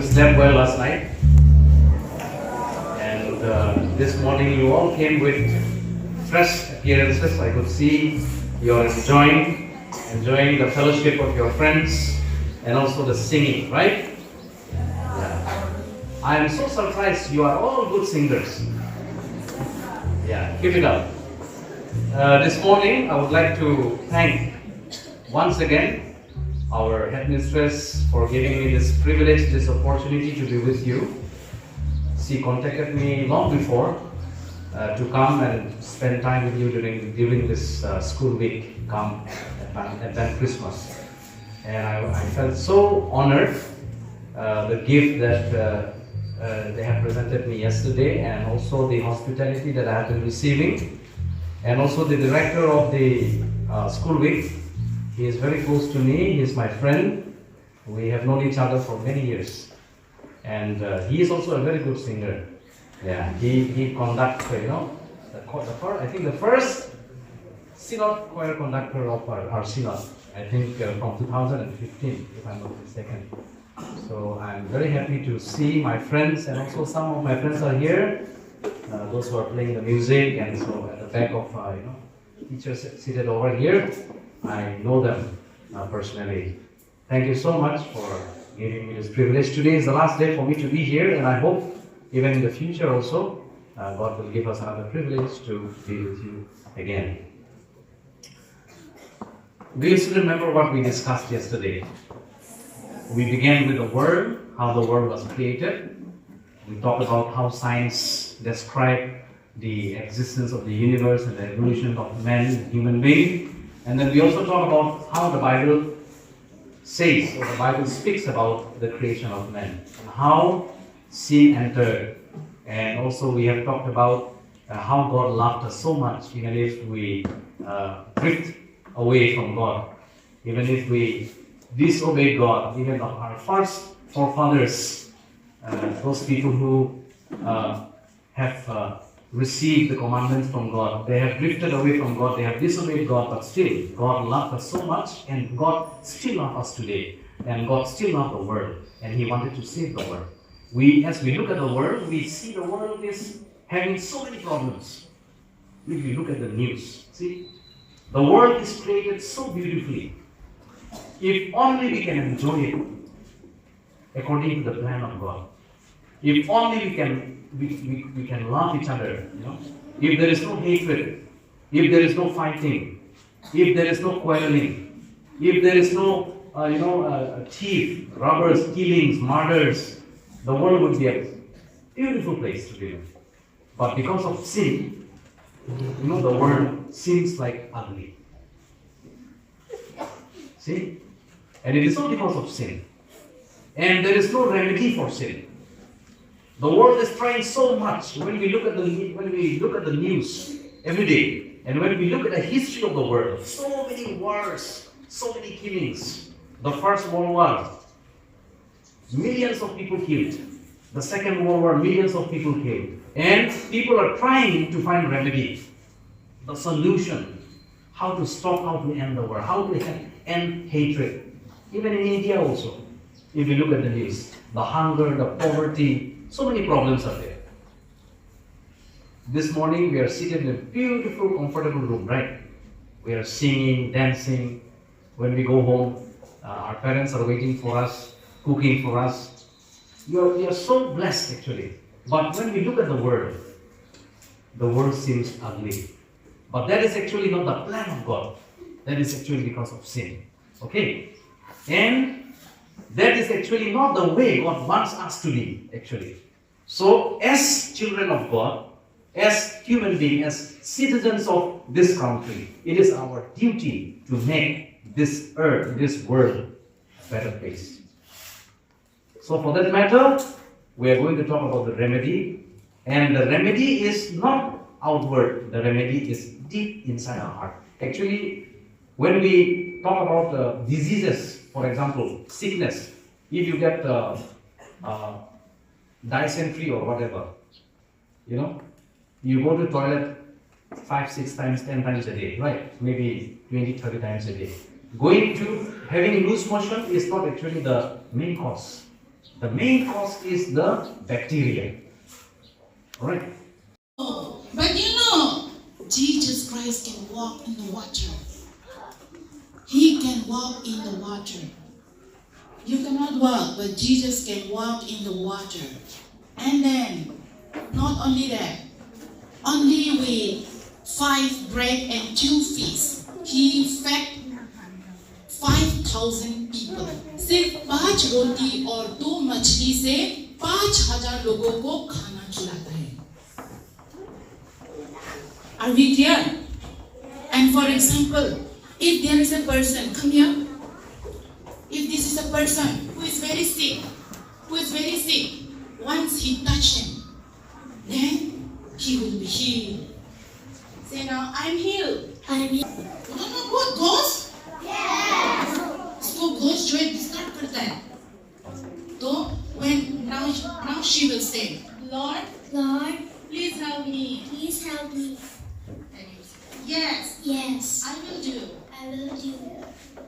you slept well last night. And this morning you all came with fresh appearances. I could see you're enjoying the fellowship of your friends and also the singing, right? Yeah. I am so surprised you are all good singers. Yeah, keep it up. This morning I would like to thank once again our headmistress for giving me this privilege, this opportunity to be with you. She contacted me long before to come and spend time with you during this school week, come at Christmas. And I felt so honored, the gift that they have presented me yesterday, and also the hospitality that I have been receiving, and also the director of the school week. He is very close to me. He is my friend. We have known each other for many years, and he is also a very good singer. Yeah, he conducts, I think the first synod choir conductor of our synod. I think from 2015, if I'm not mistaken. So I'm very happy to see my friends, and also some of my friends are here. Those who are playing the music, and so at the back of teachers seated over here, I know them personally. Thank you so much for giving me this privilege. Today is the last day for me to be here, and I hope even in the future also, God will give us another privilege to be with you again. Do you still remember what we discussed yesterday? We began with the world, how the world was created. We talked about how science described the existence of the universe and the evolution of man, human being. And then we also talked about how the Bible says, or the Bible speaks about the creation of man, and how sin entered. And also we have talked about how God loved us so much, even if we drift away from God, even if we disobey God, even our first forefathers, those people who have received the commandments from God, they have drifted away from God, they have disobeyed God, but still God loved us so much, and God still loves us today, and God still loves the world, and He wanted to save the world. As we look at the world, we see the world is having so many problems. If we look at the news, see, the world is created so beautifully. If only we can enjoy it according to the plan of God. If only we can love each other, If there is no hatred, if there is no fighting, if there is no quarreling, if there is no thief, robbers, killings, murders, the world would be a beautiful place to live. But because of sin, the world seems like ugly. See? And it is not because of sin. And there is no remedy for sin. The world is trying so much. When we look at the news every day, and when we look at the history of the world, so many wars, so many killings. The First World War, millions of people killed. The Second World War, millions of people killed. And people are trying to find remedy, the solution, how to stop, how to end the war, how to end hatred. Even in India also, if you look at the news, the hunger, the poverty, so many problems are there. This morning we are seated in a beautiful, comfortable room, right? We are singing, dancing. When we go home, our parents are waiting for us, cooking for us. We are so blessed actually. But when we look at the world seems ugly. But that is actually not the plan of God. That is actually because of sin. Okay? And that is actually not the way God wants us to live, actually. So, as children of God, as human beings, as citizens of this country, it is our duty to make this earth, this world, a better place. So, for that matter, we are going to talk about the remedy. And the remedy is not outward, the remedy is deep inside our heart. Actually, when we talk about diseases, for example, sickness, if you get dysentery or whatever, you go to toilet 5, 6 times, 10 times a day, right? Maybe 20, 30 times a day. Having loose motion is not actually the main cause. The main cause is the bacteria. Alright? But you know, Jesus Christ can walk in the water. He can walk in the water. You cannot walk, but Jesus can walk in the water. And then, not only that, only with 5 bread and 2 fish, He fed 5,000 people. सिर्फ 5 रोटी और 2 मछली से 5,000 लोगों को खाना खिलाता है. Are we clear? And for example, if there is a person, come here. If this is a person who is very sick, once he touched him, then he will be healed. Say now, I'm healed. I'm healed. You don't know what ghost? Yes. इसको ghost जो है disturb करता है. तो when now she will say, Lord, please help me. Please help me. And you say, yes. Yes. I will do. I will do.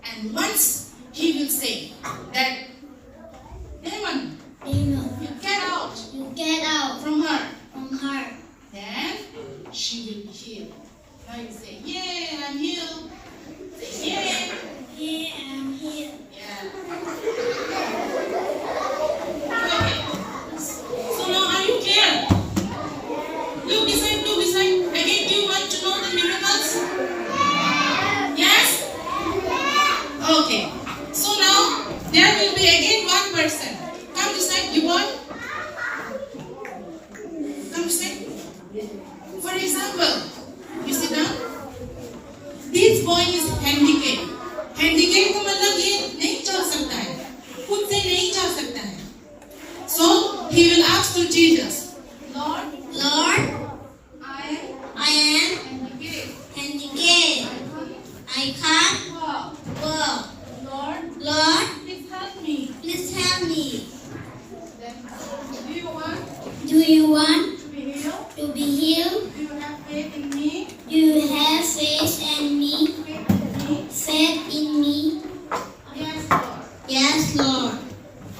And once he will say that, demon, Demon, you get out. you get out From her. from her. Then she will be healed. Now you say, yay, I'm healed. Say, yay. Here I am here. Yeah. Okay. So now are you clear? Look beside. Again, do you want to know the miracles? Yes? Okay. So now there will be again one person. Come this side, you want? Come this side. For example, you sit down. This boy is handicapped. Handicapped का मतलब ये नहीं चल सकता है, खुद से नहीं चल सकता है. So he will ask to Jesus, Lord, I am handicapped. I can't walk. Lord, please help me. Please help me. Then, do you want Do you want to be healed? to be healed? Do you have faith in me? Do you have faith in me? Faith in me? Yes, Lord. Yes, Lord.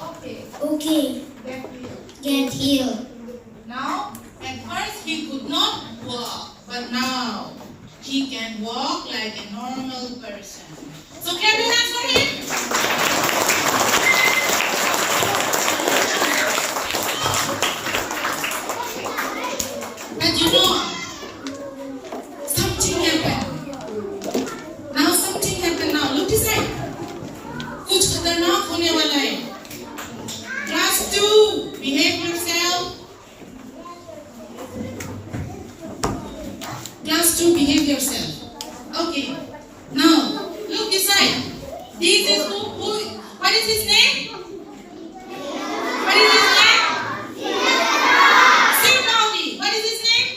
Okay. Okay. Get healed. Get healed. Now, at first he could not walk, but now he can walk like a normal person. So clap your hands for him. But you know, something happened. Now, look this side. कुछ खतरनाक होने वाला है. Class 2, behave yourself. Class 2, behave yourself. Okay. Now, look this side. This is who, what is his name? What is his name? Sing loudly. What is his name?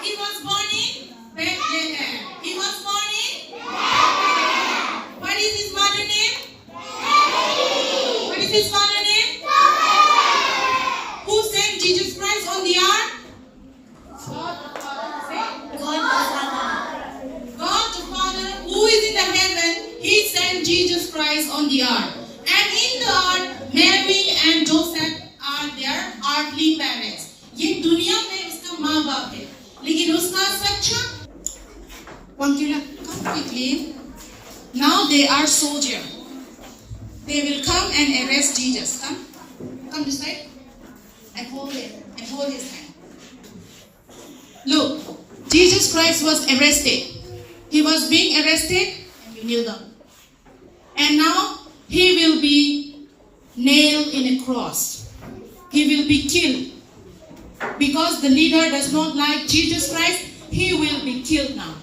He was born in Bethlehem. He was born in What is his mother name? What is his father name? Who sent Jesus Christ on the ark? God the Father. Say, God the Father. God the Father, who is in the heaven, He sent Jesus Christ on the ark. And in the ark, Mary and Joseph are their earthly parents. ये दुनिया में उसका माँ बाप है, लेकिन उसका सच्चा Pankila, come quickly. Now they are soldiers. They will come and arrest Jesus. Come this side. And hold him. And hold his hand. Look, Jesus Christ was arrested. He was being arrested, and you kneel down. And now he will be nailed in a cross. He will be killed. Because the leader does not like Jesus Christ, he will be killed now.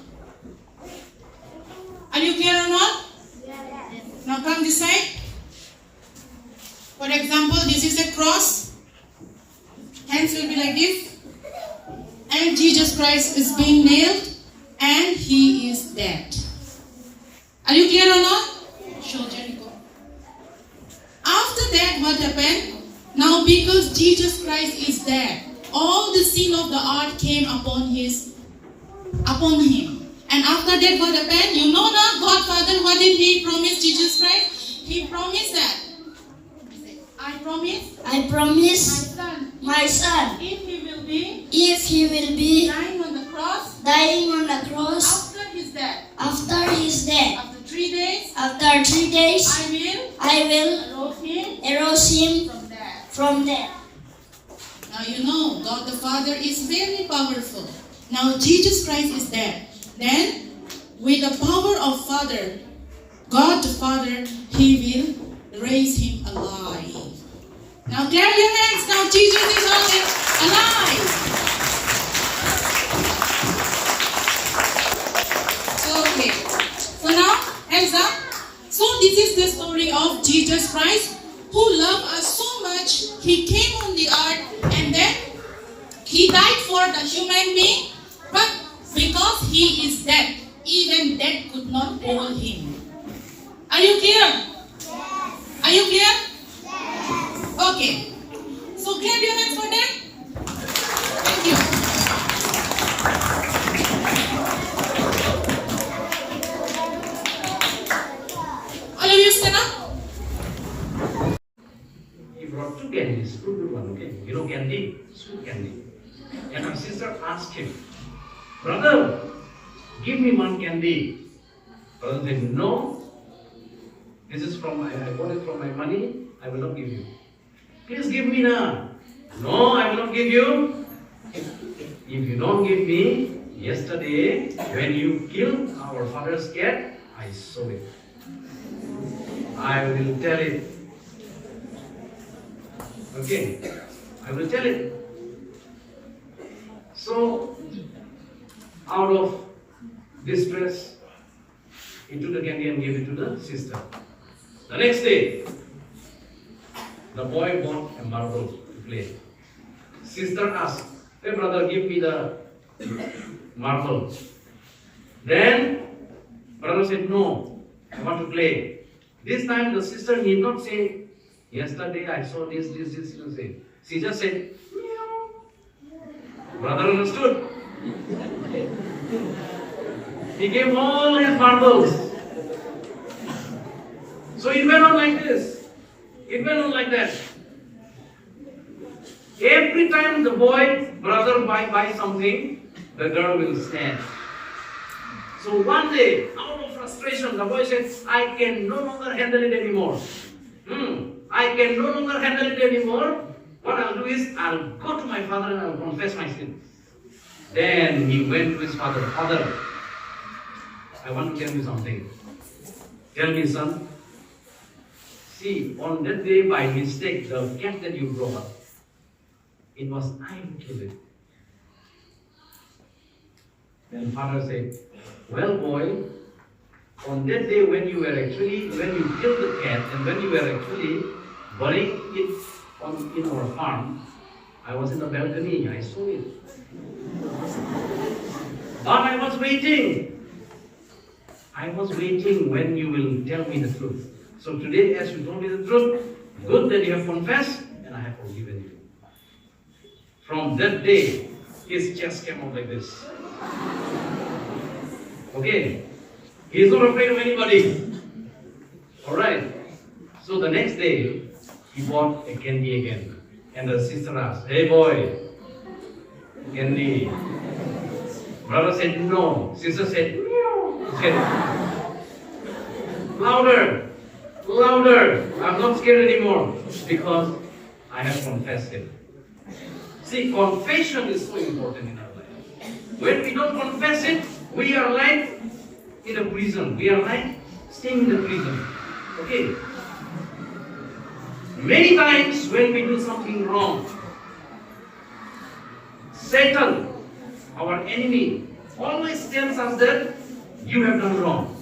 Are you clear or not? Yes. Now come this side. For example, this is a cross. Hands will be like this. And Jesus Christ is being nailed and he is dead. Are you clear or not? Show Jericho. After that, what happened? Now because Jesus Christ is dead, all the sin of the earth came upon him. And after that, what happened? You know now, God Father, what did He promise Jesus Christ? He promised that I promise I my promise son, my son, if he will be if he will be dying on the cross dying on the cross after his death, after his death, after 3 days, after 3 days, I will arose him from death. from death. Now you know, God the Father is very powerful. Now Jesus Christ is dead. Then, with the power of Father, God the Father, He will raise him alive. Now clap your hands. Now Jesus is alive. Okay. So now, hands up. So this is the story of Jesus Christ, who loved us so much. He came on the earth and then He died for the human being. But because He is dead, even death could not hold Him. Are you clear? Yes. Are you clear? Yes. Okay. So clap your hands for them. Thank you. All of you stand up. He brought 2 candies, 2 good ones, okay? You know candy? Sweet candy. And my sister asked him, brother, give me 1 candy. Brother said, no. This is from I bought it from my money. I will not give you. Please give me now. No, I will not give you. If you don't give me, yesterday when you killed our father's cat, I saw it. I will tell it. Okay, I will tell it. So, out of distress, he took the candy and gave it to the sister. The next day, the boy bought a marble to play. Sister asked, hey brother, give me the marble. Then, brother said, no, I want to play. This time the sister need not say, yesterday I saw this. She just said, meow. Brother understood. He gave all his marbles. So it went on like this. It went on like that. Every time the brother buy something, the girl will stand. So one day, out of frustration, the boy said, I can no longer handle it anymore. I can no longer handle it anymore. What I'll do is, I'll go to my father and I'll confess my sin. Then he went to his father. Father, I want to tell you something. Tell me, son. See, on that day, by mistake, the cat that you brought up, it was I who killed it. Then father said, well boy, on that day when you killed the cat and when you were actually burying it in our farm, I was in the balcony, I saw it. But I was waiting. I was waiting when you will tell me the truth. So today, as you told me the truth, good that you have confessed, and I have forgiven you. From that day, his chest came out like this. Okay? He is not afraid of anybody. Alright? So the next day, he bought a candy again. And the sister asked, hey boy, candy. Brother said no. Sister said, meow. He said, louder, louder. I'm not scared anymore because I have confessed it. See, confession is so important in our life. When we don't confess it, we are like in a prison. We are like staying in the prison. Okay? Many times when we do something wrong, Satan, our enemy, always tells us that you have done wrong.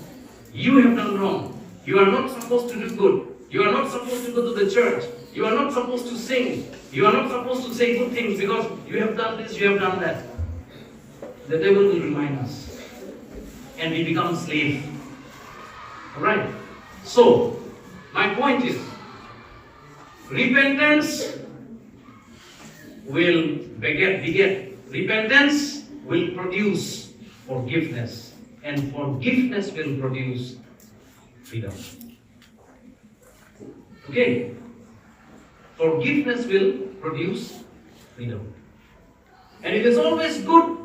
You have done wrong. You are not supposed to do good. You are not supposed to go to the church. You are not supposed to sing. You are not supposed to say good things because you have done this, you have done that. The devil will remind us. And we become slave. Alright? So, my point is, repentance will beget. Repentance will produce forgiveness. And forgiveness will produce freedom. Okay? Forgiveness will produce freedom. And it is always good.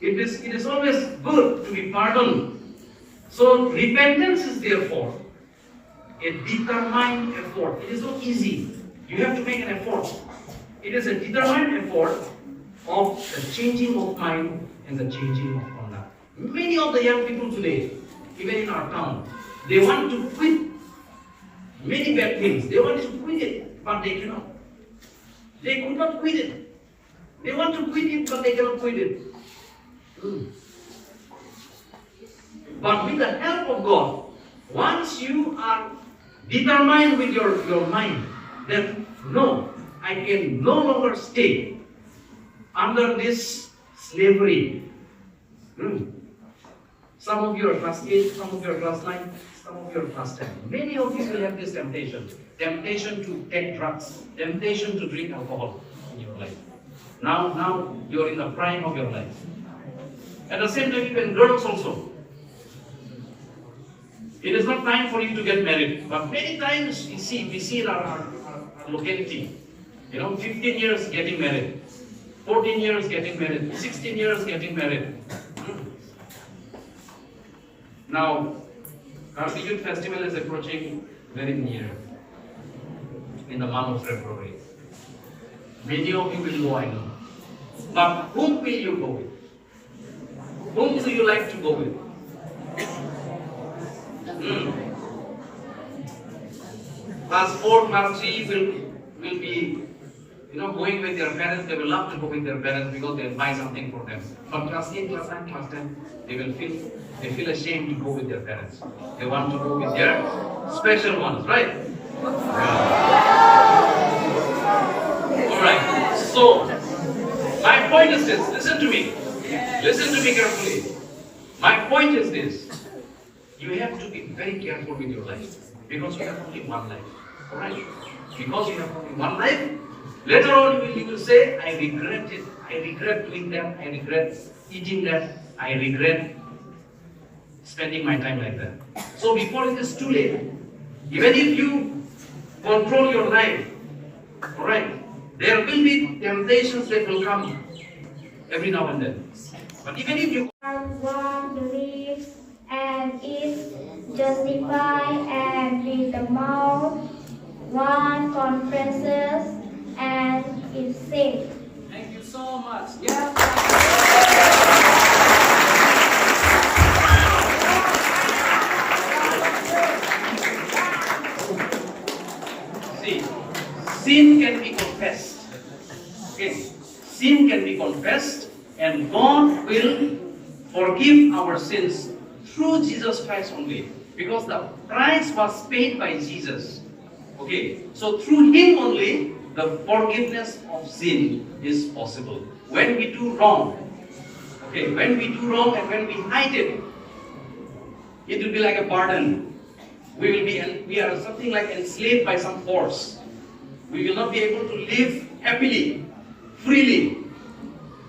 It is always good to be pardoned. So repentance is therefore a determined effort. It is not easy. You have to make an effort. It is a determined effort of the changing of mind and the changing of conduct. Many of the young people today, even in our town, they want to quit many bad things. They want to quit it, but they cannot. They could not quit it. They want to quit it, but they cannot quit it. But with the help of God, once you are determined with your mind that no, I can no longer stay under this slavery. Some of you are class 8, some of you are class 9, some of you are class 10. Many of you will have this temptation. Temptation to take drugs, temptation to drink alcohol in your life. Now you are in the prime of your life. At the same time, even girls also. It is not time for you to get married. But many times we see in our locality, 15 years getting married, 14 years getting married, 16 years getting married. Now, our youth festival is approaching very near in the month of February. Many of you will go, I know. But whom will you go with? Whom do you like to go with? Class 4, class 3 will be, going with their parents. They will love to go with their parents because they will buy something for them. But class 8, class 9, class 10, they feel ashamed to go with their parents. They want to go with their special ones, right? Alright, so my point is this. Listen to me. Listen to me carefully. My point is this. You have to be very careful with your life because you have only one life. Alright? Because you have only one life, later on you will say, I regret it. I regret doing that. I regret eating that. I regret spending my time like that. So before it is too late, even if you control your life, alright, there will be temptations that will come every now and then. But even if you one believes and is justified and with the mouth, one confesses and is saved. Thank you so much. Yeah. See, sin can be confessed. Okay, sin can be confessed, and God will forgive our sins through Jesus Christ only, because the price was paid by Jesus. Okay, so through Him only the forgiveness of sin is possible. When we do wrong, okay, when we do wrong and when we hide it, it will be like a burden. We are something like enslaved by some force. We will not be able to live happily, freely,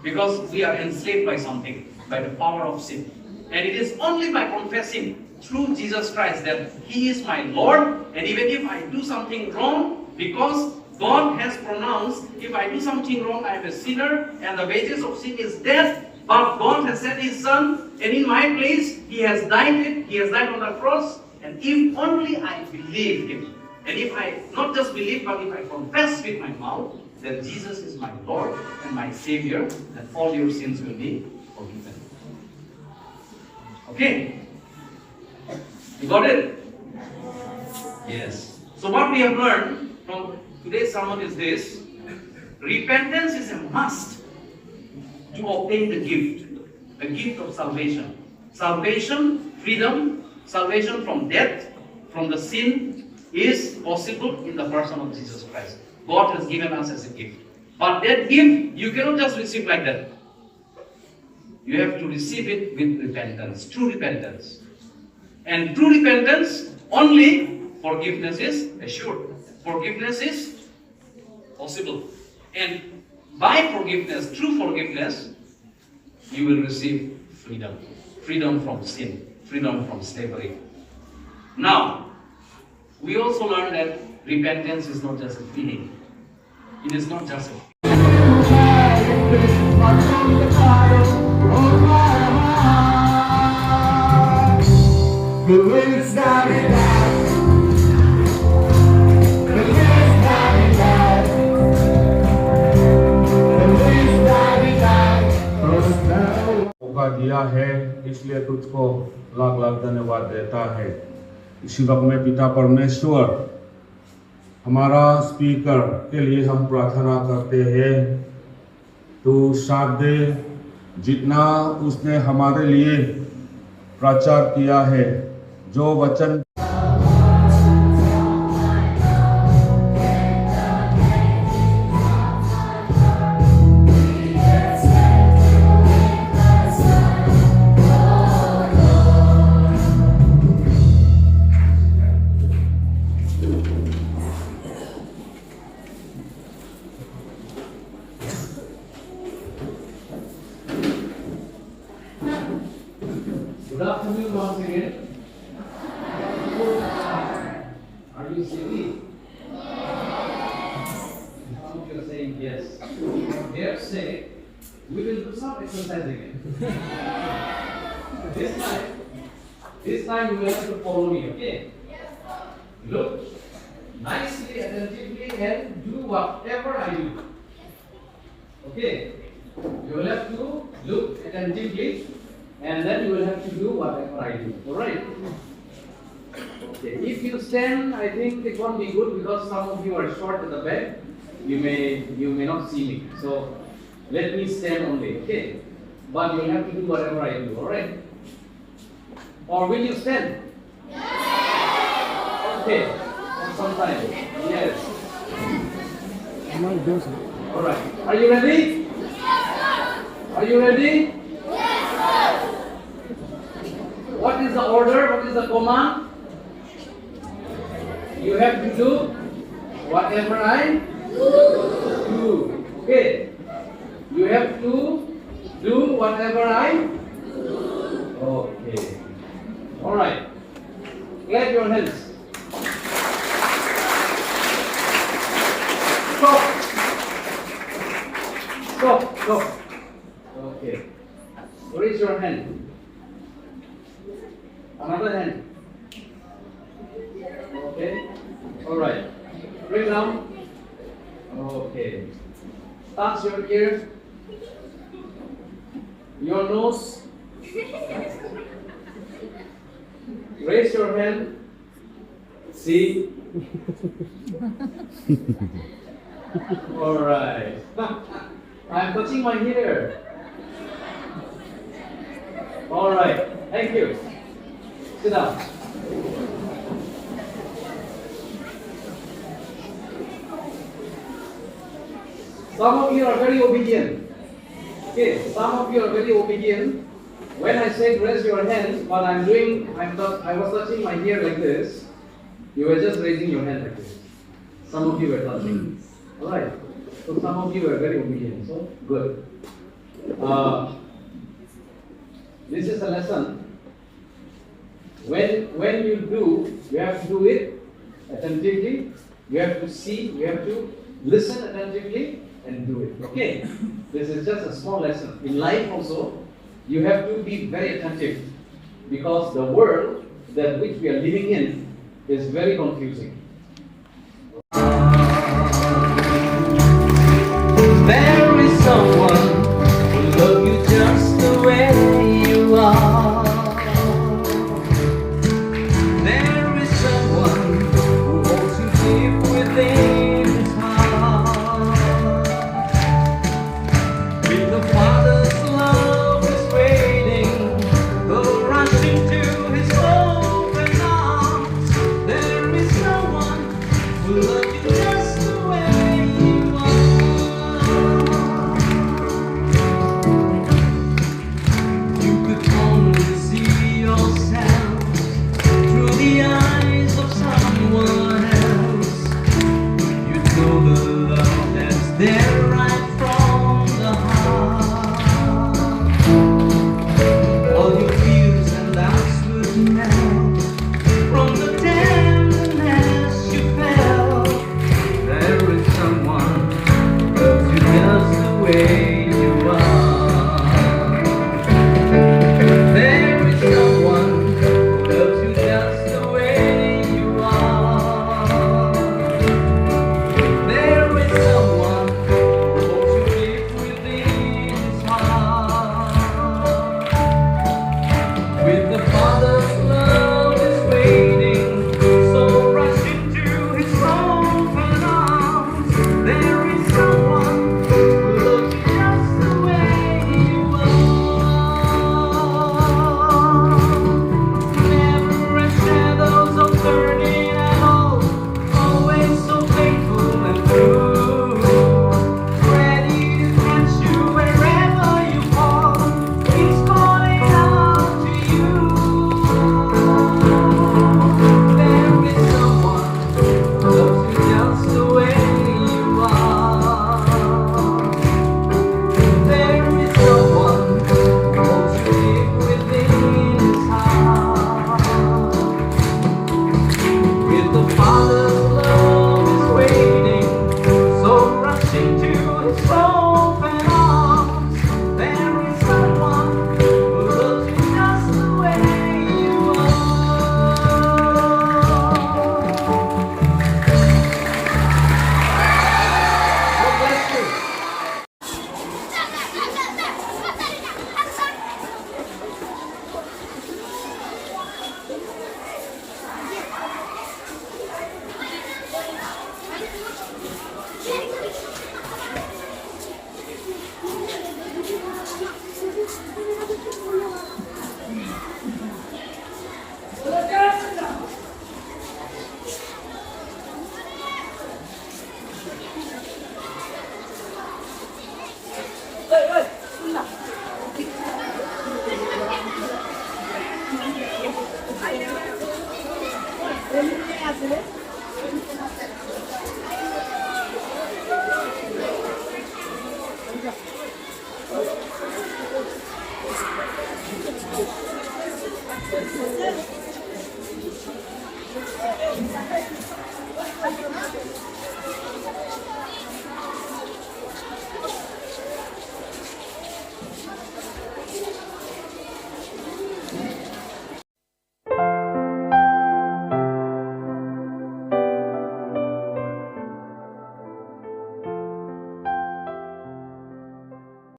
because we are enslaved by something, by the power of sin. And it is only by confessing through Jesus Christ that He is my Lord, and even if I do something wrong, because God has pronounced, if I do something wrong, I am a sinner, and the wages of sin is death, but God has sent His Son, and in my place, He has died on the cross, and if only I believe Him, and if I not just believe, but if I confess with my mouth that Jesus is my Lord and my Savior, then all your sins will be forgiven. Okay? You got it? Yes. So what we have learned from today's sermon is this: repentance is a must to obtain the gift of salvation. Salvation, freedom, salvation from death, from the sin is possible in the person of Jesus Christ. God has given us as a gift. But that gift, you cannot just receive like that. You have to receive it with repentance, true repentance. And true repentance, only forgiveness is assured. Forgiveness is possible. And by forgiveness, true forgiveness, you will receive freedom. Freedom from sin. Freedom from slavery. Now, we also learned that Repentance is not just a feeling. It is not just a मौका दिया है, इसलिए तुझको लाख लाख धन्यवाद देता है। इसी वक्त में पिता परमेश्वर हमारा स्पीकर के लिए हम प्रार्थना करते हैं, तू साथ दे, जितना उसने हमारे लिए प्रचार किया है, जो वचन Good afternoon once again. Are you silly? Some of you are saying yes. Dare say, we will do some exercise again. This time you will have to follow me, okay? Look nicely, attentively, and do whatever I do. Okay? You will have to look attentively. And then you will have to do whatever I do. Alright? Okay. If you stand, I think it won't be good because some of you are short at the back. You may not see me. So let me stand only, okay? But you will have to do whatever I do, alright? Or will you stand? Yes! Okay. For some time. Yes. Alright. Are you ready? Yes! Are you ready? What is the order? What is the command? You have to do whatever I do. Okay. You have to do whatever I do. Okay. Alright. Clap your hands. Stop. Stop. Stop. Okay. Raise your hand. Another hand. Okay. Alright. Bring down. Okay. Touch your ear. Your nose. Raise your hand. See. Alright. I'm touching my ear. Alright. Thank you. Sit down. Some of you are very obedient. Okay, some of you are very obedient. When I said raise your hands, what I'm doing, I was touching my ear like this. You were just raising your hand like this. Some of you were touching. Alright. So some of you were very obedient. So good. This is a lesson. When you do, you have to do it attentively. You have to see, you have to listen attentively and do it. Okay? This is just a small lesson. In life also, you have to be very attentive because the world that which we are living in is very confusing. There is someone who loves you just the way you are. There is someone who holds you deep within his heart. With the Father's love is waiting, go rushing to his open arms. There is no one way you are. There is someone who loves you just the way you are. There is someone who holds you deep within his heart. With the Father's love is waiting, so rush into his open arms. There is someone who loves you just the way you are. Never a shadows of turning at all, always so faithful and true. Ready to catch you wherever you fall, he's calling out to you. There is someone who loves you just the way you are. There is someone who holds you deep within his heart. With the Father's love is waiting, so rush into his open arms. There is someone who loves you just the way you are. God bless you.